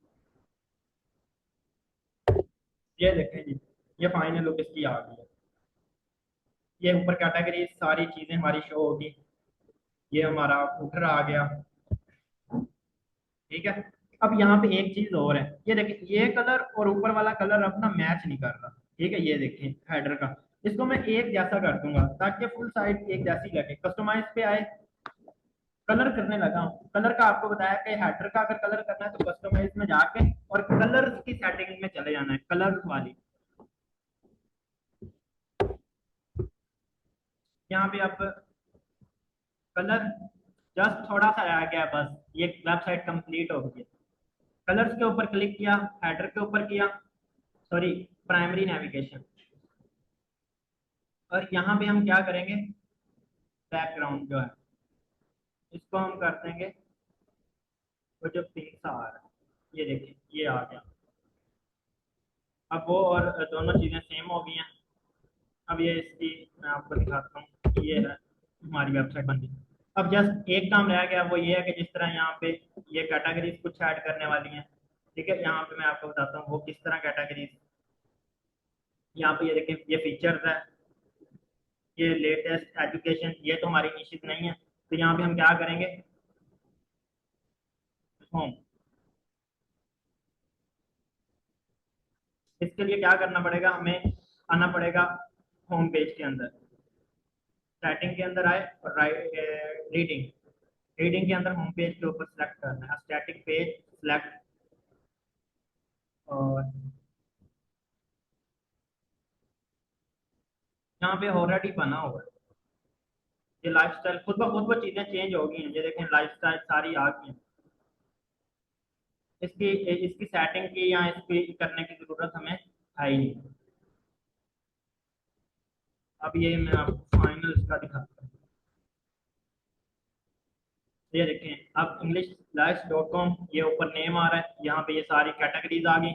ये देखें जी, ये फाइनल लुक इसकी आ गई है। ये ऊपर कैटेगरी सारी चीजें हमारी शो होगी। ये हमारा फुटर आ गया। ठीक है, अब यहाँ पे एक चीज और है, ये देखिए ये कलर और ऊपर वाला कलर अपना मैच नहीं कर रहा। ठीक है, ये देखिए हेडर का, इसको मैं एक जैसा कर दूंगा ताकि फुल साइड एक जैसी लगे। कस्टमाइज पे आए, कलर करने लगा हूँ। कलर का आपको बताया कि हेडर का अगर कलर करना है तो कस्टमाइज में जाके और कलर की सेटिंग में चले जाना है, कलर वाली। यहाँ पे आप कलर जस्ट थोड़ा सा रह गया बस, ये वेबसाइट कंप्लीट हो गई है। कलर्स के ऊपर क्लिक किया, हेडर के ऊपर किया, सॉरी प्राइमरी नेविगेशन। और यहाँ पे हम क्या करेंगे, बैकग्राउंड जो है इसको हम कर देंगे वो जो पिंक सा आ रहा है, ये देखिए ये आ गया। अब वो और दोनों चीजें सेम हो गई हैं। अब ये इसकी मैं आपको दिखाता हूँ, ये है हमारी वेबसाइट बन गई। अब जस्ट एक काम रह गया, वो ये है कि जिस तरह यहाँ पे ये कैटेगरीज कुछ ऐड करने वाली हैं। ठीक है, यहाँ पे मैं आपको बताता हूँ वो किस तरह कैटेगरीज। यहाँ पे ये देखें, ये फीचर्स है, ये लेटेस्ट एजुकेशन, ये तो हमारी निश्चित नहीं है। तो यहाँ पे हम क्या करेंगे, होम। इसके लिए क्या करना पड़ेगा, हमें आना पड़ेगा होम पेज के अंदर। सेटिंग के अंदर आए और राइट रीडिंग, रीडिंग के अंदर होम पेज के ऊपर सेलेक्ट करना है स्टैटिक पेज सेलेक्ट। और यहाँ पे ऑलरेडी बना हुआ है, ये लाइफस्टाइल खुद ब खुद वो चीजें चेंज हो गई हैं। ये देखें लाइफस्टाइल सारी आ गई हैं। इसकी इसकी सेटिंग की या इसकी करने की जरूरत हमें है ही नहीं। अब ये मैं आपको फाइनल इसका दिखाता हूँ। ये देखें, अब englishlives.com ये ऊपर नेम आ रहा है, यहाँ पे ये सारी कैटेगरीज आ गई।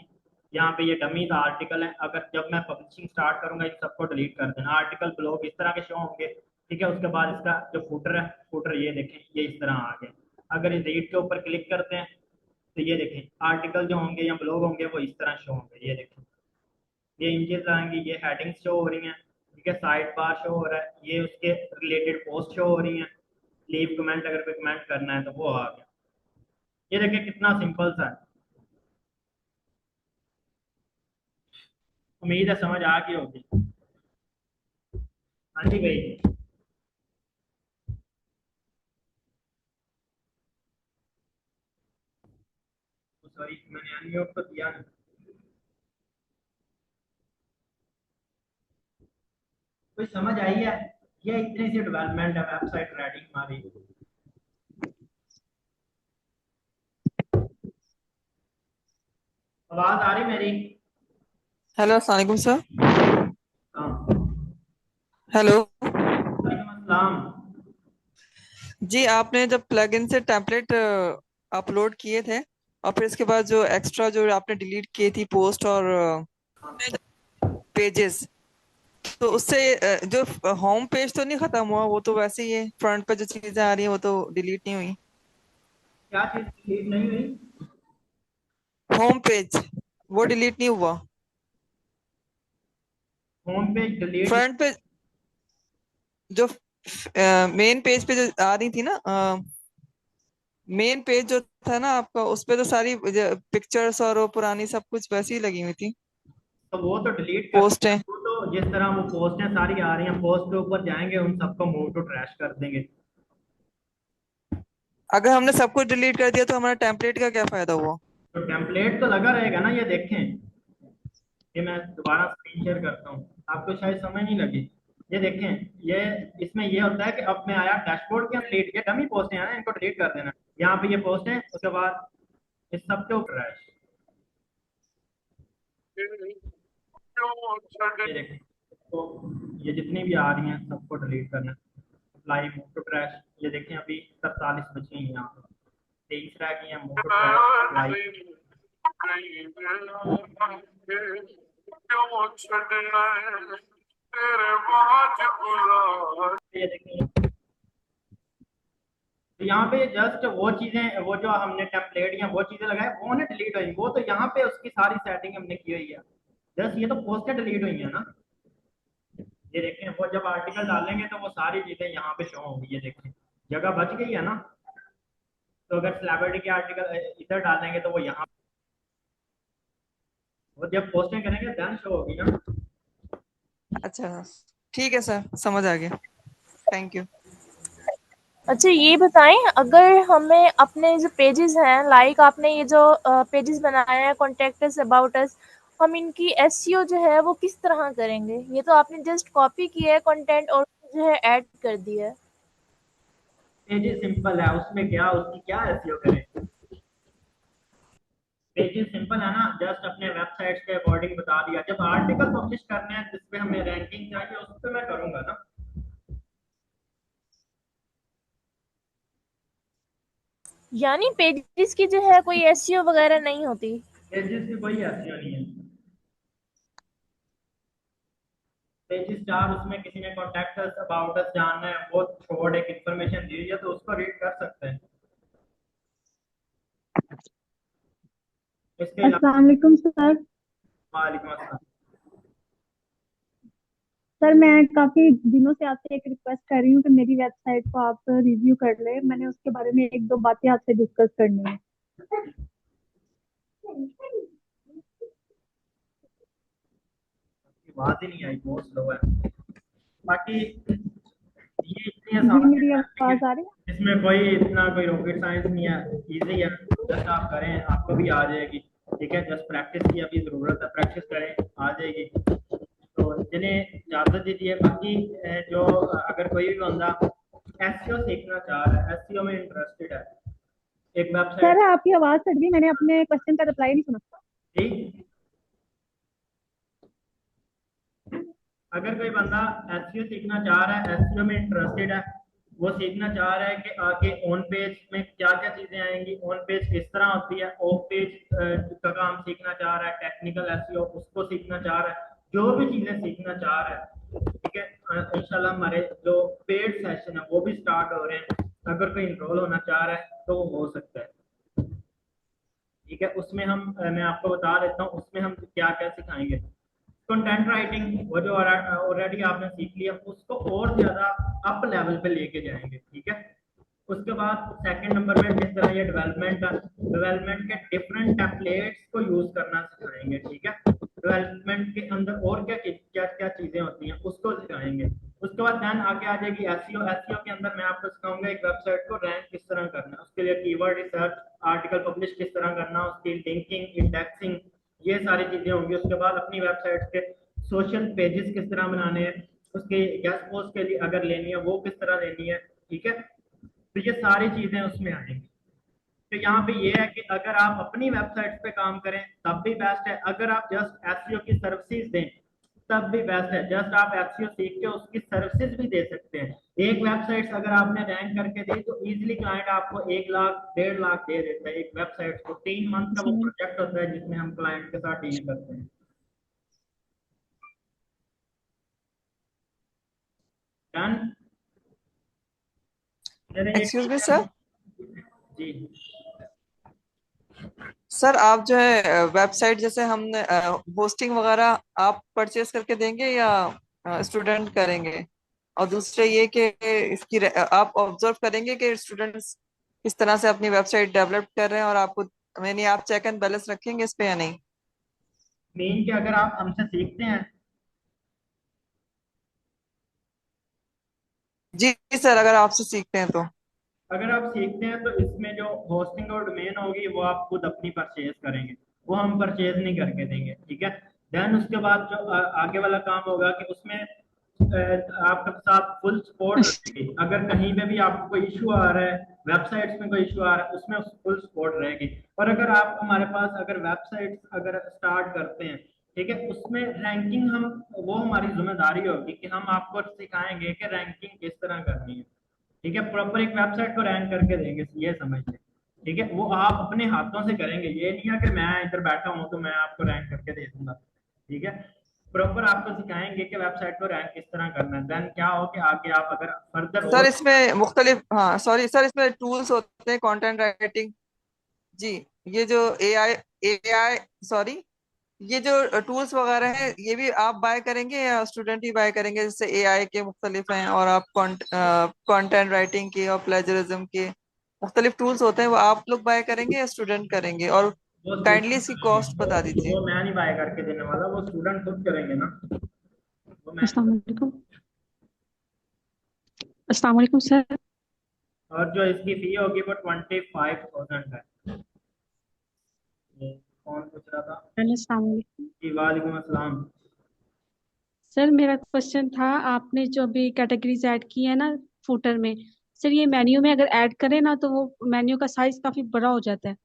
यहाँ पे ये डमीज आर्टिकल है, अगर जब मैं पब्लिशिंग स्टार्ट करूंगा इन सबको डिलीट कर देना। आर्टिकल ब्लॉग इस तरह के शो होंगे। ठीक है, उसके बाद इसका जो फुटर है, फुटर ये देखें ये इस तरह आ गया। अगर इस रीड के ऊपर क्लिक करते हैं तो ये देखें आर्टिकल जो होंगे या ब्लॉग होंगे वो इस तरह शो होंगे। ये देखें ये इमेजेस आएंगी, ये हेडिंग्स शो हो रही हैं। ठीक है, साइड बार शो हो रहा है, ये उसके रिलेटेड पोस्ट शो हो रही हैं। लीव कमेंट, अगर कोई कमेंट करना है तो वो आ गया। ये देखिए कितना सिंपल सा है। उम्मीद है समझ आ गई होगी। हाँ जी भाई। सॉरी मैंने अनम्यूट तो किया नहीं। कोई समझ आई है, ये इतनी सी डेवलपमेंट है वेबसाइट रेडी हमारी। आवाज आ रही मेरी? हेलो अस्सलाम वालेकुम सर। हाँ, हेलो। वालेकुम अस्सलाम। जी आपने जब प्लगइन से टेम्पलेट अपलोड किए थे और फिर इसके बाद जो एक्स्ट्रा जो आपने डिलीट की थी पोस्ट और हाँ, पेजेस, तो ठीक। उससे जो होम पेज तो नहीं खत्म हुआ, वो तो वैसे ही है, फ्रंट पे जो चीजें आ रही हैं वो तो डिलीट नहीं हुई। क्या चीज डिलीट नहीं हुई? होम पेज वो डिलीट नहीं हुआ। Home page delete. फ्रंट पे जो मेन पेज पे जो आ रही थी ना, मेन पेज जो था ना आपका, उस पे तो सारी पिक्चर्स और वो पुरानी सब कुछ वैसी ही लगी हुई थी, तो वो तो डिलीट कर पोस्ट देंगे, है। वो तो जिस तरह वो पोस्टें सारी आ रही हैं पोस्ट के ऊपर जाएंगे उन सबको मूव टू ट्रैश कर देंगे। अगर हमने सब कुछ डिलीट कर दिया तो हमारा टेम्पलेट का क्या फायदा हुआ? तो टेम्पलेट तो लगा रहेगा ना, ये देखें। ये मैं दोबारा स्क्रीन शेयर करता हूँ, आपको शायद समझ नहीं लगी। ये देखें, ये इसमें ये होता है कि अब मैं आया डैशबोर्ड के अंदर, डिलीट, ये डमी पोस्ट है ना, इनको डिलीट कर देना। यहाँ पे ये पोस्ट है, उसके बाद इस सब के ऊपर है, ये देखें। तो ये जितनी भी आ रही हैं सबको डिलीट करना। अप्लाई मूव टू ट्रैश, ये देखें अभी 47 बची हैं यहाँ पे, 23 रह गई हैं। Move to trash apply. ये देखें, तो यहाँ पे जस्ट वो चीजें, वो जो हमने टेम्पलेट या वो चीजें लगाए वो ना डिलीट हुई, वो तो यहाँ पे उसकी सारी सेटिंग हमने की हुई है। जस्ट ये तो पोस्टें डिलीट हुई है ना। ये देखें, वो जब आर्टिकल डालेंगे तो वो सारी चीजें यहाँ पे शो होंगी, ये देखें जगह बच गई है ना। तो अगर सेलिब्रिटी के आर्टिकल इधर डालेंगे तो वो यहाँ, वो जब पोस्टिंग करेंगे देन शो होगी ना। अच्छा, ठीक है सर, समझ आ गया। Thank you. अच्छा ये बताएं, अगर हमें अपने जो पेजेस हैं, लाइक आपने ये जो पेजेस बनाए हैं कॉन्टेक्ट अस, अबाउट अस, हम इनकी एसईओ जो है वो किस तरह करेंगे? ये तो आपने जस्ट कॉपी किया है कंटेंट और जो है ऐड कर दिया है। पेजेस सिंपल है, उसमें क्या, उसकी क्या एसईओ करें। पेजेस सिंपल है ना, जस्ट अपने वेबसाइट्स के अकॉर्डिंग बता दिया। जब आर्टिकल पब्लिश करने हैं जिसपे हमें रैंकिंग चाहिए उस पे मैं करूंगा ना। यानी पेजेस की जो है कोई एसईओ वगैरह नहीं होती? पेजेस की कोई एसईओ नहीं है। पेजेस 4, उसमें किसी ने कॉन्टेक्ट अस अबाउट अस जानना है, वो छोड़ एक इन्फॉर्मेशन दी है तो उसको रीड कर सकते हैं। इसके अलावा अस्सलाम वालेकुम सर। वालेकुम अस्सलाम। सर मैं काफी दिनों से आपसे एक रिक्वेस्ट कर रही हूँ कि मेरी वेबसाइट को आप रिव्यू कर ले। मैंने उसके बारे में एक दो बातें आपसे डिस्कस करनी है। आवाज ही नहीं आई, बहुत स्लो है। बाकी ये इतनी जी आसान मेरी है, आवाज आ रही है? इसमें कोई इतना कोई रॉकेट साइंस नहीं है, इजी है। जस्ट आप करें आपको भी आ जाएगी। ठीक है, जस्ट प्रैक्टिस की अभी जरूरत है, प्रैक्टिस करें आ जाएगी। तो जिन्हें इजाजत दीजिए। बाकी जो अगर कोई भी बंदा एसईओ सीखना चाह रहा है, एसईओ में इंटरेस्टेड है, एक सर वेबसाइट। आपकी आवाज कट गई, मैंने अपने क्वेश्चन का रिप्लाई नहीं सुना। ठीक, अगर कोई बंदा एसईओ सीखना चाह रहा है, एसईओ में इंटरेस्टेड है, वो सीखना चाह रहा है कि आगे ऑन पेज में क्या क्या चीजें आएंगी, ऑन पेज किस तरह होती है, ऑफ पेज का काम सीखना चाह रहा है, टेक्निकल एसईओ उसको सीखना चाह रहा है, जो भी चीजें सीखना चाह रहा है। ठीक है, इंशाल्लाह हमारे जो पेड सेशन है वो भी स्टार्ट हो रहे हैं। अगर कोई इनरोल होना चाह रहा है तो वो हो सकता है। ठीक है, उसमें हम मैं आपको बता देता हूँ उसमें हम क्या क्या सिखाएंगे। कंटेंट राइटिंग वो जो ऑलरेडी आपने सीख लिया, उसको और ज्यादा अप लेवल पे लेके जाएंगे। ठीक है, उसके बाद सेकंड नंबर में जिस तरह ये डेवलपमेंट के डिफरेंट टेम्पलेट्स को यूज करना सिखाएंगे। ठीक है, डेवलपमेंट के अंदर और क्या क्या क्या चीजें होती हैं उसको सिखाएंगे। उसके बाद ध्यान आगे आ जाएगी एसईओ। एसईओ के अंदर मैं आपको सिखाऊंगा एक वेबसाइट को रैंक किस तरह करना है, उसके लिए कीवर्ड रिसर्च, आर्टिकल पब्लिश किस तरह करना, उसकी लिंकिंग, इंडेक्सिंग, ये सारी चीजें होंगी। उसके बाद अपनी वेबसाइट के सोशल पेजेस किस तरह बनाने हैं, उसके गेस्ट पोस्ट के लिए अगर लेनी है वो किस तरह लेनी है। ठीक है, तो ये सारी चीजें उसमें आएंगी। तो यहाँ पे ये है कि अगर आप अपनी वेबसाइट पे काम करें तब भी बेस्ट है, अगर आप जस्ट एसईओ की सर्विसेज दें तब भी बेस्ट है। जस्ट आप एसईओ सीख के उसकी सर्विसेज भी दे सकते हैं। एक वेबसाइट अगर आपने रैंक करके दी तो इजीली क्लाइंट आपको 1 लाख 1.5 लाख दे देता है एक वेबसाइट को। 3 मंथ का वो जी प्रोजेक्ट होता है जिसमें हम क्लाइंट के साथ डील करते हैं। डन, एक्सक्यूज मी सर, जी। सर आप जो है वेबसाइट जैसे हमने होस्टिंग वगैरह आप परचेज करके देंगे या स्टूडेंट करेंगे? और दूसरे ये कि इसकी आप ऑब्जर्व करेंगे कि स्टूडेंट्स किस तरह से अपनी वेबसाइट डेवलप कर रहे हैं, और आपको मैंने आप चेक एंड बैलेंस रखेंगे इस पे या नहीं? मेन कि अगर आप हमसे सीखते हैं, जी सर, अगर आपसे सीखते हैं तो। अगर आप सीखते हैं तो इसमें जो होस्टिंग और डोमेन होगी वो आप खुद अपनी परचेज करेंगे, वो हम परचेज नहीं करके देंगे, ठीक है। देन उसके बाद जो आगे वाला काम होगा कि उसमें आपके साथ फुल सपोर्ट रहेगी। अगर कहीं पे भी आपको कोई इशू आ रहा है, वेबसाइट्स में कोई इशू आ रहा है, उसमें फुल सपोर्ट रहेगी। और अगर आप हमारे पास अगर वेबसाइट्स अगर स्टार्ट करते हैं, ठीक है, उसमें रैंकिंग हम, वो हमारी जिम्मेदारी होगी कि हम आपको सिखाएंगे कि रैंकिंग किस तरह करनी है, ठीक है। प्रॉपर एक वेबसाइट को रैंक करके देंगे, ये समझ लें, ठीक है। वो आप अपने हाथों से करेंगे, ये नहीं है कि मैं इधर बैठा हूँ तो मैं आपको रैंक करके दे दूंगा, ठीक है। प्रॉपर आपको सिखाएंगे कि वेबसाइट को रैंक किस तरह करना है। देन क्या हो कि आगे आप अगर फर्दर सर और, इसमें मुख्तलिफ, हाँ सॉरी सर, इसमें टूल्स होते हैं कंटेंट राइटिंग। जी, ये जो ए आई सॉरी, ये जो टूल्स वगैरह हैं ये भी आप बाय करेंगे या स्टूडेंट ही बाय करेंगे? जैसे एआई के मुख्तलिफ हैं, और आप कंटेंट राइटिंग के और प्लेजरिज्म के मुख्तलिफ टूल्स होते हैं, वो आप लोग बाय करेंगे या स्टूडेंट करेंगे? और वो काइंडली स्टूडेंट इसकी करेंगे, कॉस्ट बता दीजिए। वो मैं नहीं बाय करके देने वाला, वो स्टूडेंट खुद करेंगे ना, वो मैं नहीं। अस्सलाम वालेकुम। अस्सलाम वालेकुम सर। और जो इसकी फी होगी वो 25,000 है। ये कौन पूछ रहा था? अस्सलाम वालेकुम। जी वालेकुम अस्सलाम। सर मेरा क्वेश्चन था, आपने जो अभी कैटेगरीज ऐड की है ना फूटर में, सर ये मेन्यू में अगर ऐड करें ना तो वो मेन्यू का साइज काफी बड़ा हो जाता है,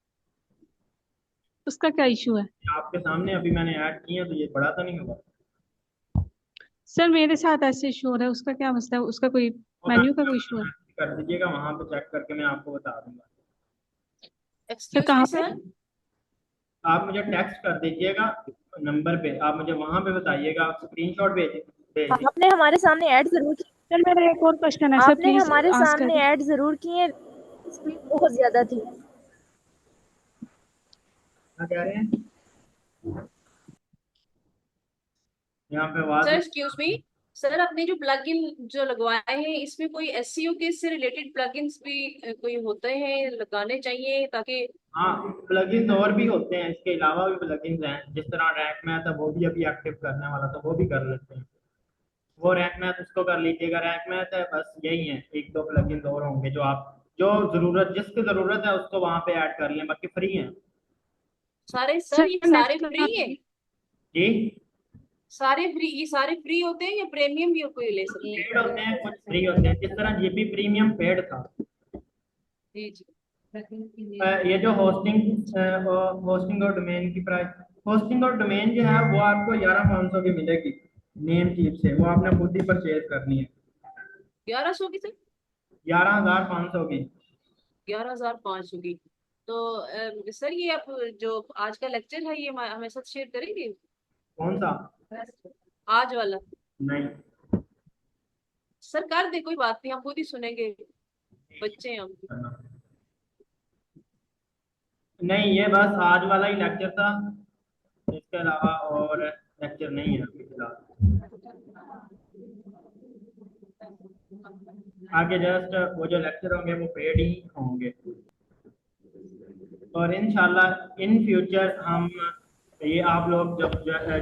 उसका क्या इशू है? आपके सामने अभी मैंने ऐड किए हैं तो ये बड़ा तो नहीं होगा? सर मेरे साथ ऐसे इशू हो रहा है, उसका क्या मसला है? उसका कोई वो मैं मेन्यू का कोई इशू है? कर दीजिएगा, वहां पे चेक करके मैं आपको बता दूंगा। सर एक्सक्यूज मी कहाँ पे? सर। आप मुझे टेक्स्ट कर दीजिएगा नंबर पे, आप मुझे वहां पे बताइएगा, आप स्क्रीनशॉट भेज दीजिए। आपने हमारे सामने ऐड जरूर की, सर मेरा एक और क्वेश्चन है सर, आपने प्लीज हमारे आस्क सामने करें। ऐड जरूर की है, स्पीड बहुत ज्यादा थी। क्या कह रहे हैं? यहाँ पे आवाज सर नहीं। Excuse me. सर आपने जो प्लगइन जो लगवाए हैं इसमें कोई एसईओ के से रिलेटेड प्लगइन्स भी कोई होते हैं लगाने चाहिए ताकि। हाँ, प्लगइन्स और भी होते हैं, इसके अलावा भी प्लगइन्स हैं, जिस तरह रैंक मैथ है वो भी अभी एक्टिव करने वाला था, वो भी कर लेते हैं। वो रैंक मैथ उसको कर लीजिएगा, रैंक मैथ है बस, यही है, एक दो प्लगइन्स और होंगे जो आप, जो जरूरत, जिसकी जरूरत है उसको वहां पे ऐड कर लें, बाकी फ्री है। सारे सर ये सर सारे नेक्स्ट, फ्री है? जी, सारे फ्री, ये सारे फ्री होते हैं या प्रीमियम भी कोई ले सकते हैं? पेड होते हैं, कुछ फ्री होते हैं, जिस तरह जीपी प्रीमियम पेड था। जी जी। ये जो होस्टिंग और डोमेन की प्राइस, होस्टिंग और डोमेन जो है वो आपको 11,500 की मिलेगी नेम चीप से, वो आपने खुद ही परचेज करनी है। 1100 की सर? 11,500 की। 11,500 की। तो सर ये आप जो आज का लेक्चर है ये हमें साथ शेयर करेंगे? कौन सा? आज वाला? नहीं, सर कर दे, कोई बात नहीं, हम खुद ही सुनेंगे, बच्चे हैं हम। नहीं, ये बस आज वाला ही लेक्चर था, इसके अलावा और लेक्चर नहीं है अभी फिलहाल। आगे जस्ट वो जो लेक्चर होंगे वो पेड ही होंगे, और इंशाल्लाह इन फ्यूचर हम, ये आप लोग जब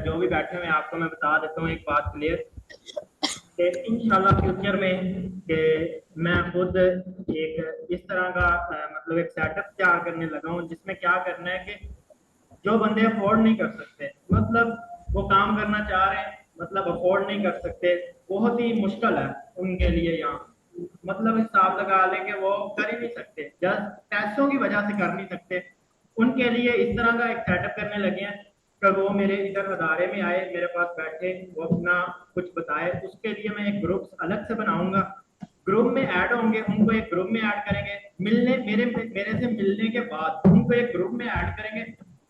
जो भी बैठे हुए हैं आपको मैं बता देता हूँ एक बात क्लियर, कि इंशाल्लाह फ्यूचर में कि मैं खुद एक इस तरह का मतलब एक सेटअप तैयार करने लगा हूँ, जिसमें क्या करना है कि जो बंदे अफोर्ड नहीं कर सकते, मतलब वो काम करना चाह रहे हैं, मतलब अफोर्ड नहीं कर सकते, बहुत ही मुश्किल है उनके लिए यहाँ, मतलब हिसाब लगा लें कि वो कर ही नहीं सकते, जस्ट पैसों की वजह से कर नहीं सकते, उनके लिए इस तरह का एक सेटअप करने लगे हैं कि वो मेरे इधर अदारे में आए, मेरे पास बैठे, वो अपना कुछ बताए, उसके लिए मैं एक ग्रुप अलग से बनाऊंगा, ग्रुप में ऐड होंगे, उनको एक ग्रुप में ऐड करेंगे, मिलने मेरे से मिलने के बाद उनको एक ग्रुप में ऐड करेंगे,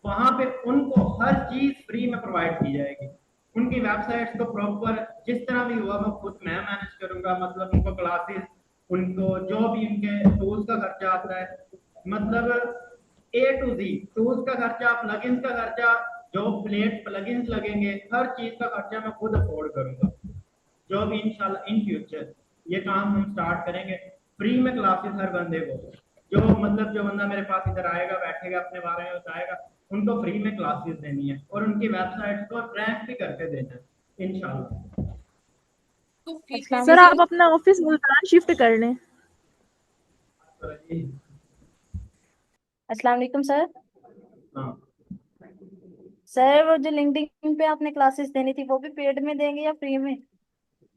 वहां पे उनको हर चीज फ्री में प्रोवाइड की जाएगी, उनकी वेबसाइट्स को प्रॉपर जिस तरह भी हुआ वो खुद मैं मैनेज करूंगा, मतलब उनको क्लासेस, उनको जो भी उनके टूल्स का खर्चा आता है, मतलब A to Z, टूल्स का खर्चा, प्लगइन्स का खर्चा, जो प्लगइन्स लगेंगे, हर चीज का खर्चा मैं खुद अफोर्ड करूंगा। जो भी इंशाल्लाह इन फ्यूचर ये काम हम स्टार्ट करेंगे, फ्री में क्लासेस हर बंदे को, जो बंदा मेरे पास इधर आएगा, बैठेगा, अपने बारे में बताएगा, उनको फ्री में क्लासेस देनी है और उनकी वेबसाइट को रैंक भी करके देना है इंशाल्लाह। तो फी सर फीस आप अपना ऑफिस मुल्तान शिफ्ट कर लें। अस्सलाम वालेकुम सर। हाँ, सर वो जो लिंक्डइन पे आपने क्लासेस देनी थी वो भी पेड में देंगे या फ्री में?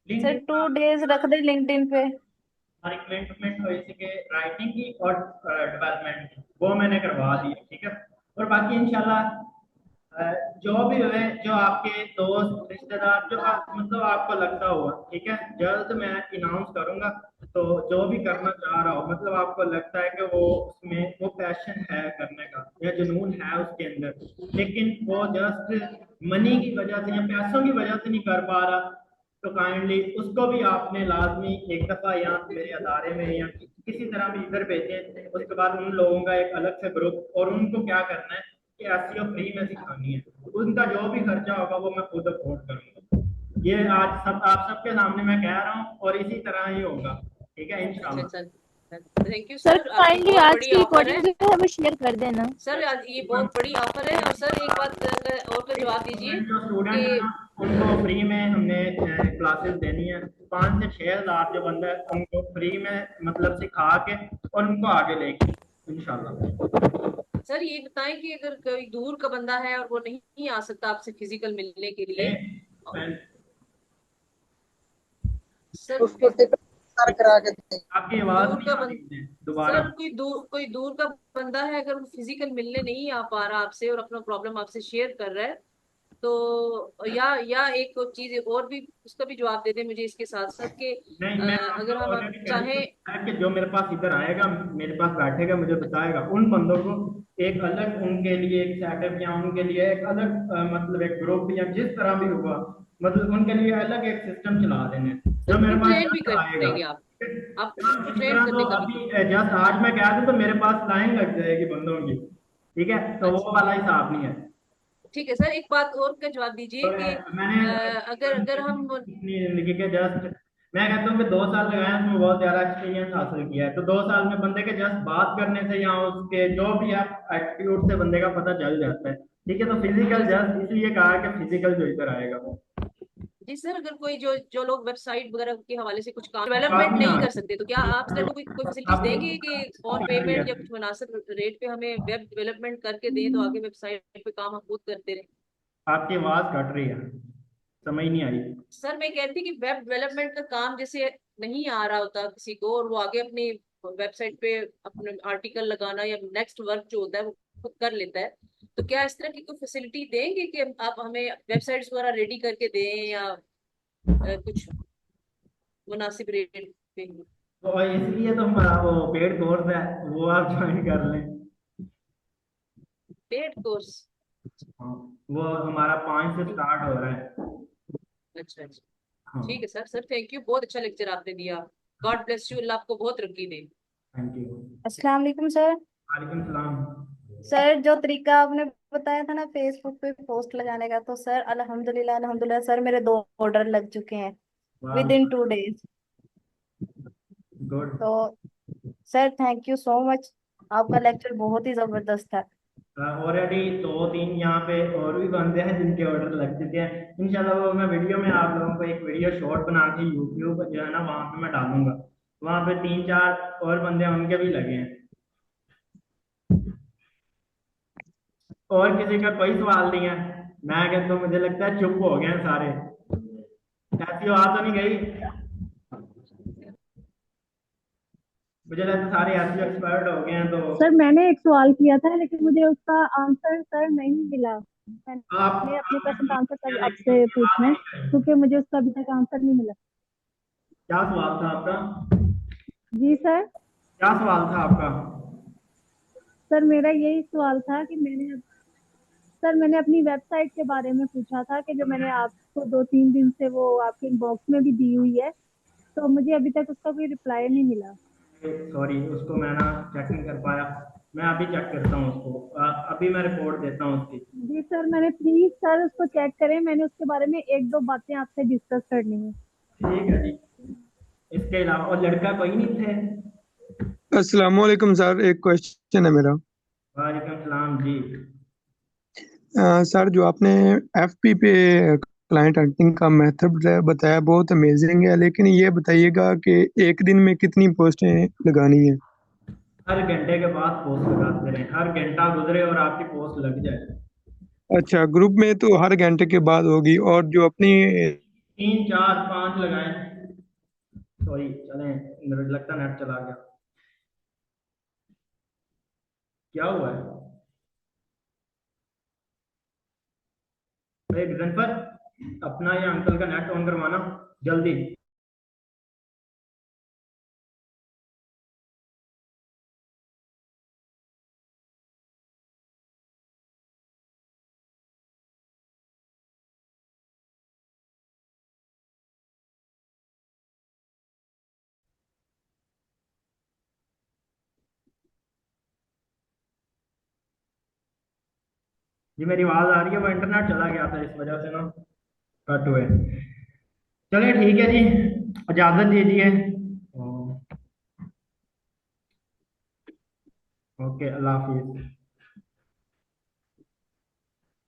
सर 2 डेज रख दे लिंक्डइन पे। रिक्रूटमेंट हो इसके राइटिंग की और डेवलपमेंट की, वो मैंने करवा दी है, ठीक है। और बाकी इंशाल्लाह जो भी है, जो आपके दोस्त रिश्तेदार, जो आपको लगता हुआ, ठीक है, जल्द मैं इनाउंस करूंगा। तो जो भी करना चाह रहा हो, आपको लगता है कि वो उसमें वो पैशन है करने का या जुनून है उसके अंदर, लेकिन वो जस्ट मनी की वजह से या पैसों की वजह से नहीं कर पा रहा, तो काइंडली उसको भी आपने लाजमी एक दफ़ा या मेरे अदारे में या किसी तरह भी इधर भेजें। उसके बाद उन लोगों का एक अलग से ग्रुप, और उनको क्या करना है कि एसईओ फ्री में सिखानी है, उनका जो भी खर्चा होगा वो मैं खुद अफोर्ड करूंगा। ये आज सब आप सबके सामने मैं कह रहा हूँ और इसी तरह ही होगा, ठीक है इंशाल्लाह। Thank you sir sir. Kindly आज की रिकॉर्डिंग जो है वो शेयर कर देना सर। आज ये बहुत बड़ी ऑफर है। और सर एक बात और का जवाब दीजिए जो स्टूडेंट कि है ना, उनको फ्री में हमने क्लासेस देनी है। 5 से 6 हज़ार जो बंदा है उनको फ्री में सिखा के और उनको आगे लेके इंशाल्लाह। सर ये बताएं कि अगर कोई दूर का बंदा है और वो नहीं आ सकता आपसे फिजिकल मिलने के लिए, सर उसको टिकट करा के दें। आपकी आवाज दूर नहीं का आ रही है दोबारा। सर कोई दूर का बंदा है, अगर वो फिजिकल मिलने नहीं आ पा रहा आपसे और अपना प्रॉब्लम आपसे शेयर कर रहा है, तो या एक चीज और भी उसका भी जवाब दे दें मुझे इसके साथ साथ कि नहीं, मैं अगर हम ऑलरेडी कह चाहें चुका कि जो मेरे पास इधर आएगा, मेरे पास बैठेगा, मुझे बताएगा, उन बंदों को एक अलग, उनके लिए एक सेटअप या उनके लिए एक अलग एक ग्रुप या जिस तरह भी होगा, उनके लिए अलग एक सिस्टम चला देने, जो मेरे पास ट्रेन भी जस्ट कर आएगा। देंगे आप उनको इस ट्रेन तरह करने तो का भी। अभी जस्ट आज मैं कह दूं तो मेरे पास लाइन लग जाएगी बंदों की, ठीक है, तो वो वाला हिसाब नहीं है। ठीक है सर। एक बात और का जवाब दीजिए कि मैंने अगर हम अपनी जिंदगी के जस्ट, मैं कहता हूँ कि 2 साल लगाए हैं, उसमें बहुत ज्यादा एक्सपीरियंस हासिल किया है। तो 2 साल में बंदे के जस्ट बात करने से या उसके जो भी है एटीट्यूड से बंदे का पता चल जाता है, ठीक है। तो फिजिकल जस्ट इसलिए कहा कि फिजिकल जो इधर आएगा वो। जी सर, अगर कोई जो लोग वेबसाइट वगैरह के हवाले से कुछ काम बात डेवलपमेंट नहीं आ नहीं कर रही। सकते, तो क्या आप सर कोई फैसिलिटीज आपकी देंगे कि ऑन कट रही पेमेंट या है, कुछ मुनासिब रेट पे हमें वेब डेवलपमेंट करके दें तो आगे वेबसाइट पे काम हम खुद करते रहें? आपकी आवाज कट रही है, समझ नहीं आई। सर मैं कहती कि वेब डेवलपमेंट का काम जैसे नहीं आ रहा होता किसी को और वो आगे अपनी वेबसाइट पे अपने आर्टिकल लगाना या नेक्स्ट वर्क जो होता है वो खुद कर लेता है, तो क्या इस तरह की कोई फैसिलिटी देंगे कि आप हमें वेबसाइट्स वगैरह रेडी करके दें या कुछ मुनासिब रेट पे? तो इसलिए तो हमारा वो पेड कोर्स है, वो आप ज्वाइन कर लें। Paid course? हाँ, वो हमारा 5 से स्टार्ट हो रहा है। अच्छा अच्छा, हाँ, ठीक है सर। सर थैंक यू, बहुत अच्छा लेक्चर आपने दिया। गॉड ब्लेस यू, अल्लाह आपको बहुत तरक्की दे। Thank you. अस्सलाम वालेकुम सर। वालेकुम सलाम। सर जो तरीका आपने बताया था ना फेसबुक पे पोस्ट लगाने का, तो सर अल्हम्दुलिल्लाह अल्हम्दुलिल्लाह सर मेरे 2 ऑर्डर लग चुके हैं विद इन 2 डेज। गुड। तो sir thank you so much, आपका लेक्चर बहुत ही जबरदस्त था। ऑलरेडी 2-3 यहाँ पे और भी बंदे हैं जिनके ऑर्डर लग चुके हैं। इंशाल्लाह वो मैं वीडियो में आप लोगों को एक वीडियो शॉर्ट बना के यूट्यूब जो है ना वहाँ पे मैं डालूंगा। वहाँ पे 3-4 और बंदे उनके भी लगे हैं। और किसी का कोई सवाल नहीं है? मैं कहता हूँ मुझे लगता है चुप हो गए हैं सारे, ऐसी बात तो नहीं गई। मुझे लगता है सारे ऐसे एक्सपर्ट हो गए हैं। तो सर मैंने एक सवाल किया था लेकिन मुझे उसका आंसर सर नहीं मिला। मैंने अपने क्वेश्चन का आंसर सर आपसे पूछना है क्योंकि मुझे उसका अभी तक आंसर नहीं मिला। क्या सवाल था आपका? जी सर। क्या सवाल था आपका? सर मेरा यही सवाल था कि मैंने अपनी वेबसाइट के बारे में पूछा था कि जो मैंने आपको 2-3 दिन से वो आपके इनबॉक्स में भी दी हुई है, तो मुझे अभी तक उसका कोई रिप्लाई नहीं मिला। सॉरी, उसको मैं ना चेक नहीं कर पाया। मैं अभी चेक करता हूँ उसको, अभी मैं रिपोर्ट देता हूँ उसकी। जी सर, मैंने प्लीज सर उसको चेक करें, मैंने उसके बारे में एक दो बातें आपसे डिस्कस करनी है। ठीक है जी। इसके अलावा और लड़का कोई नहीं थे? अस्सलाम वालेकुम सर, एक क्वेश्चन है मेरा। वालेकुम सलाम जी। सर, जो आपने एफपी पे क्लाइंट हंटिंग का मेथड बताया बहुत अमेजिंग है, लेकिन ये बताइएगा कि एक दिन में कितनी पोस्टें लगानी है? हर घंटे के बाद पोस्ट लगाते रहें, हर घंटा गुजरे और आपकी पोस्ट लग जाए। अच्छा, ग्रुप में तो हर घंटे के बाद होगी, और जो अपनी 3 4 5 लगाएं। सॉरी चलें, मेरे लगता नेट चला गया। क्या हुआ है? एक जन पर अपना या अंकल का नेट ऑन करवाना जल्दी। जी मेरी आवाज आ रही है? वो इंटरनेट चला गया था इस वजह से ना कट हुए। चलिए ठीक है जी, इजाजत दीजिए। ओके, अल्लाह हाफिज।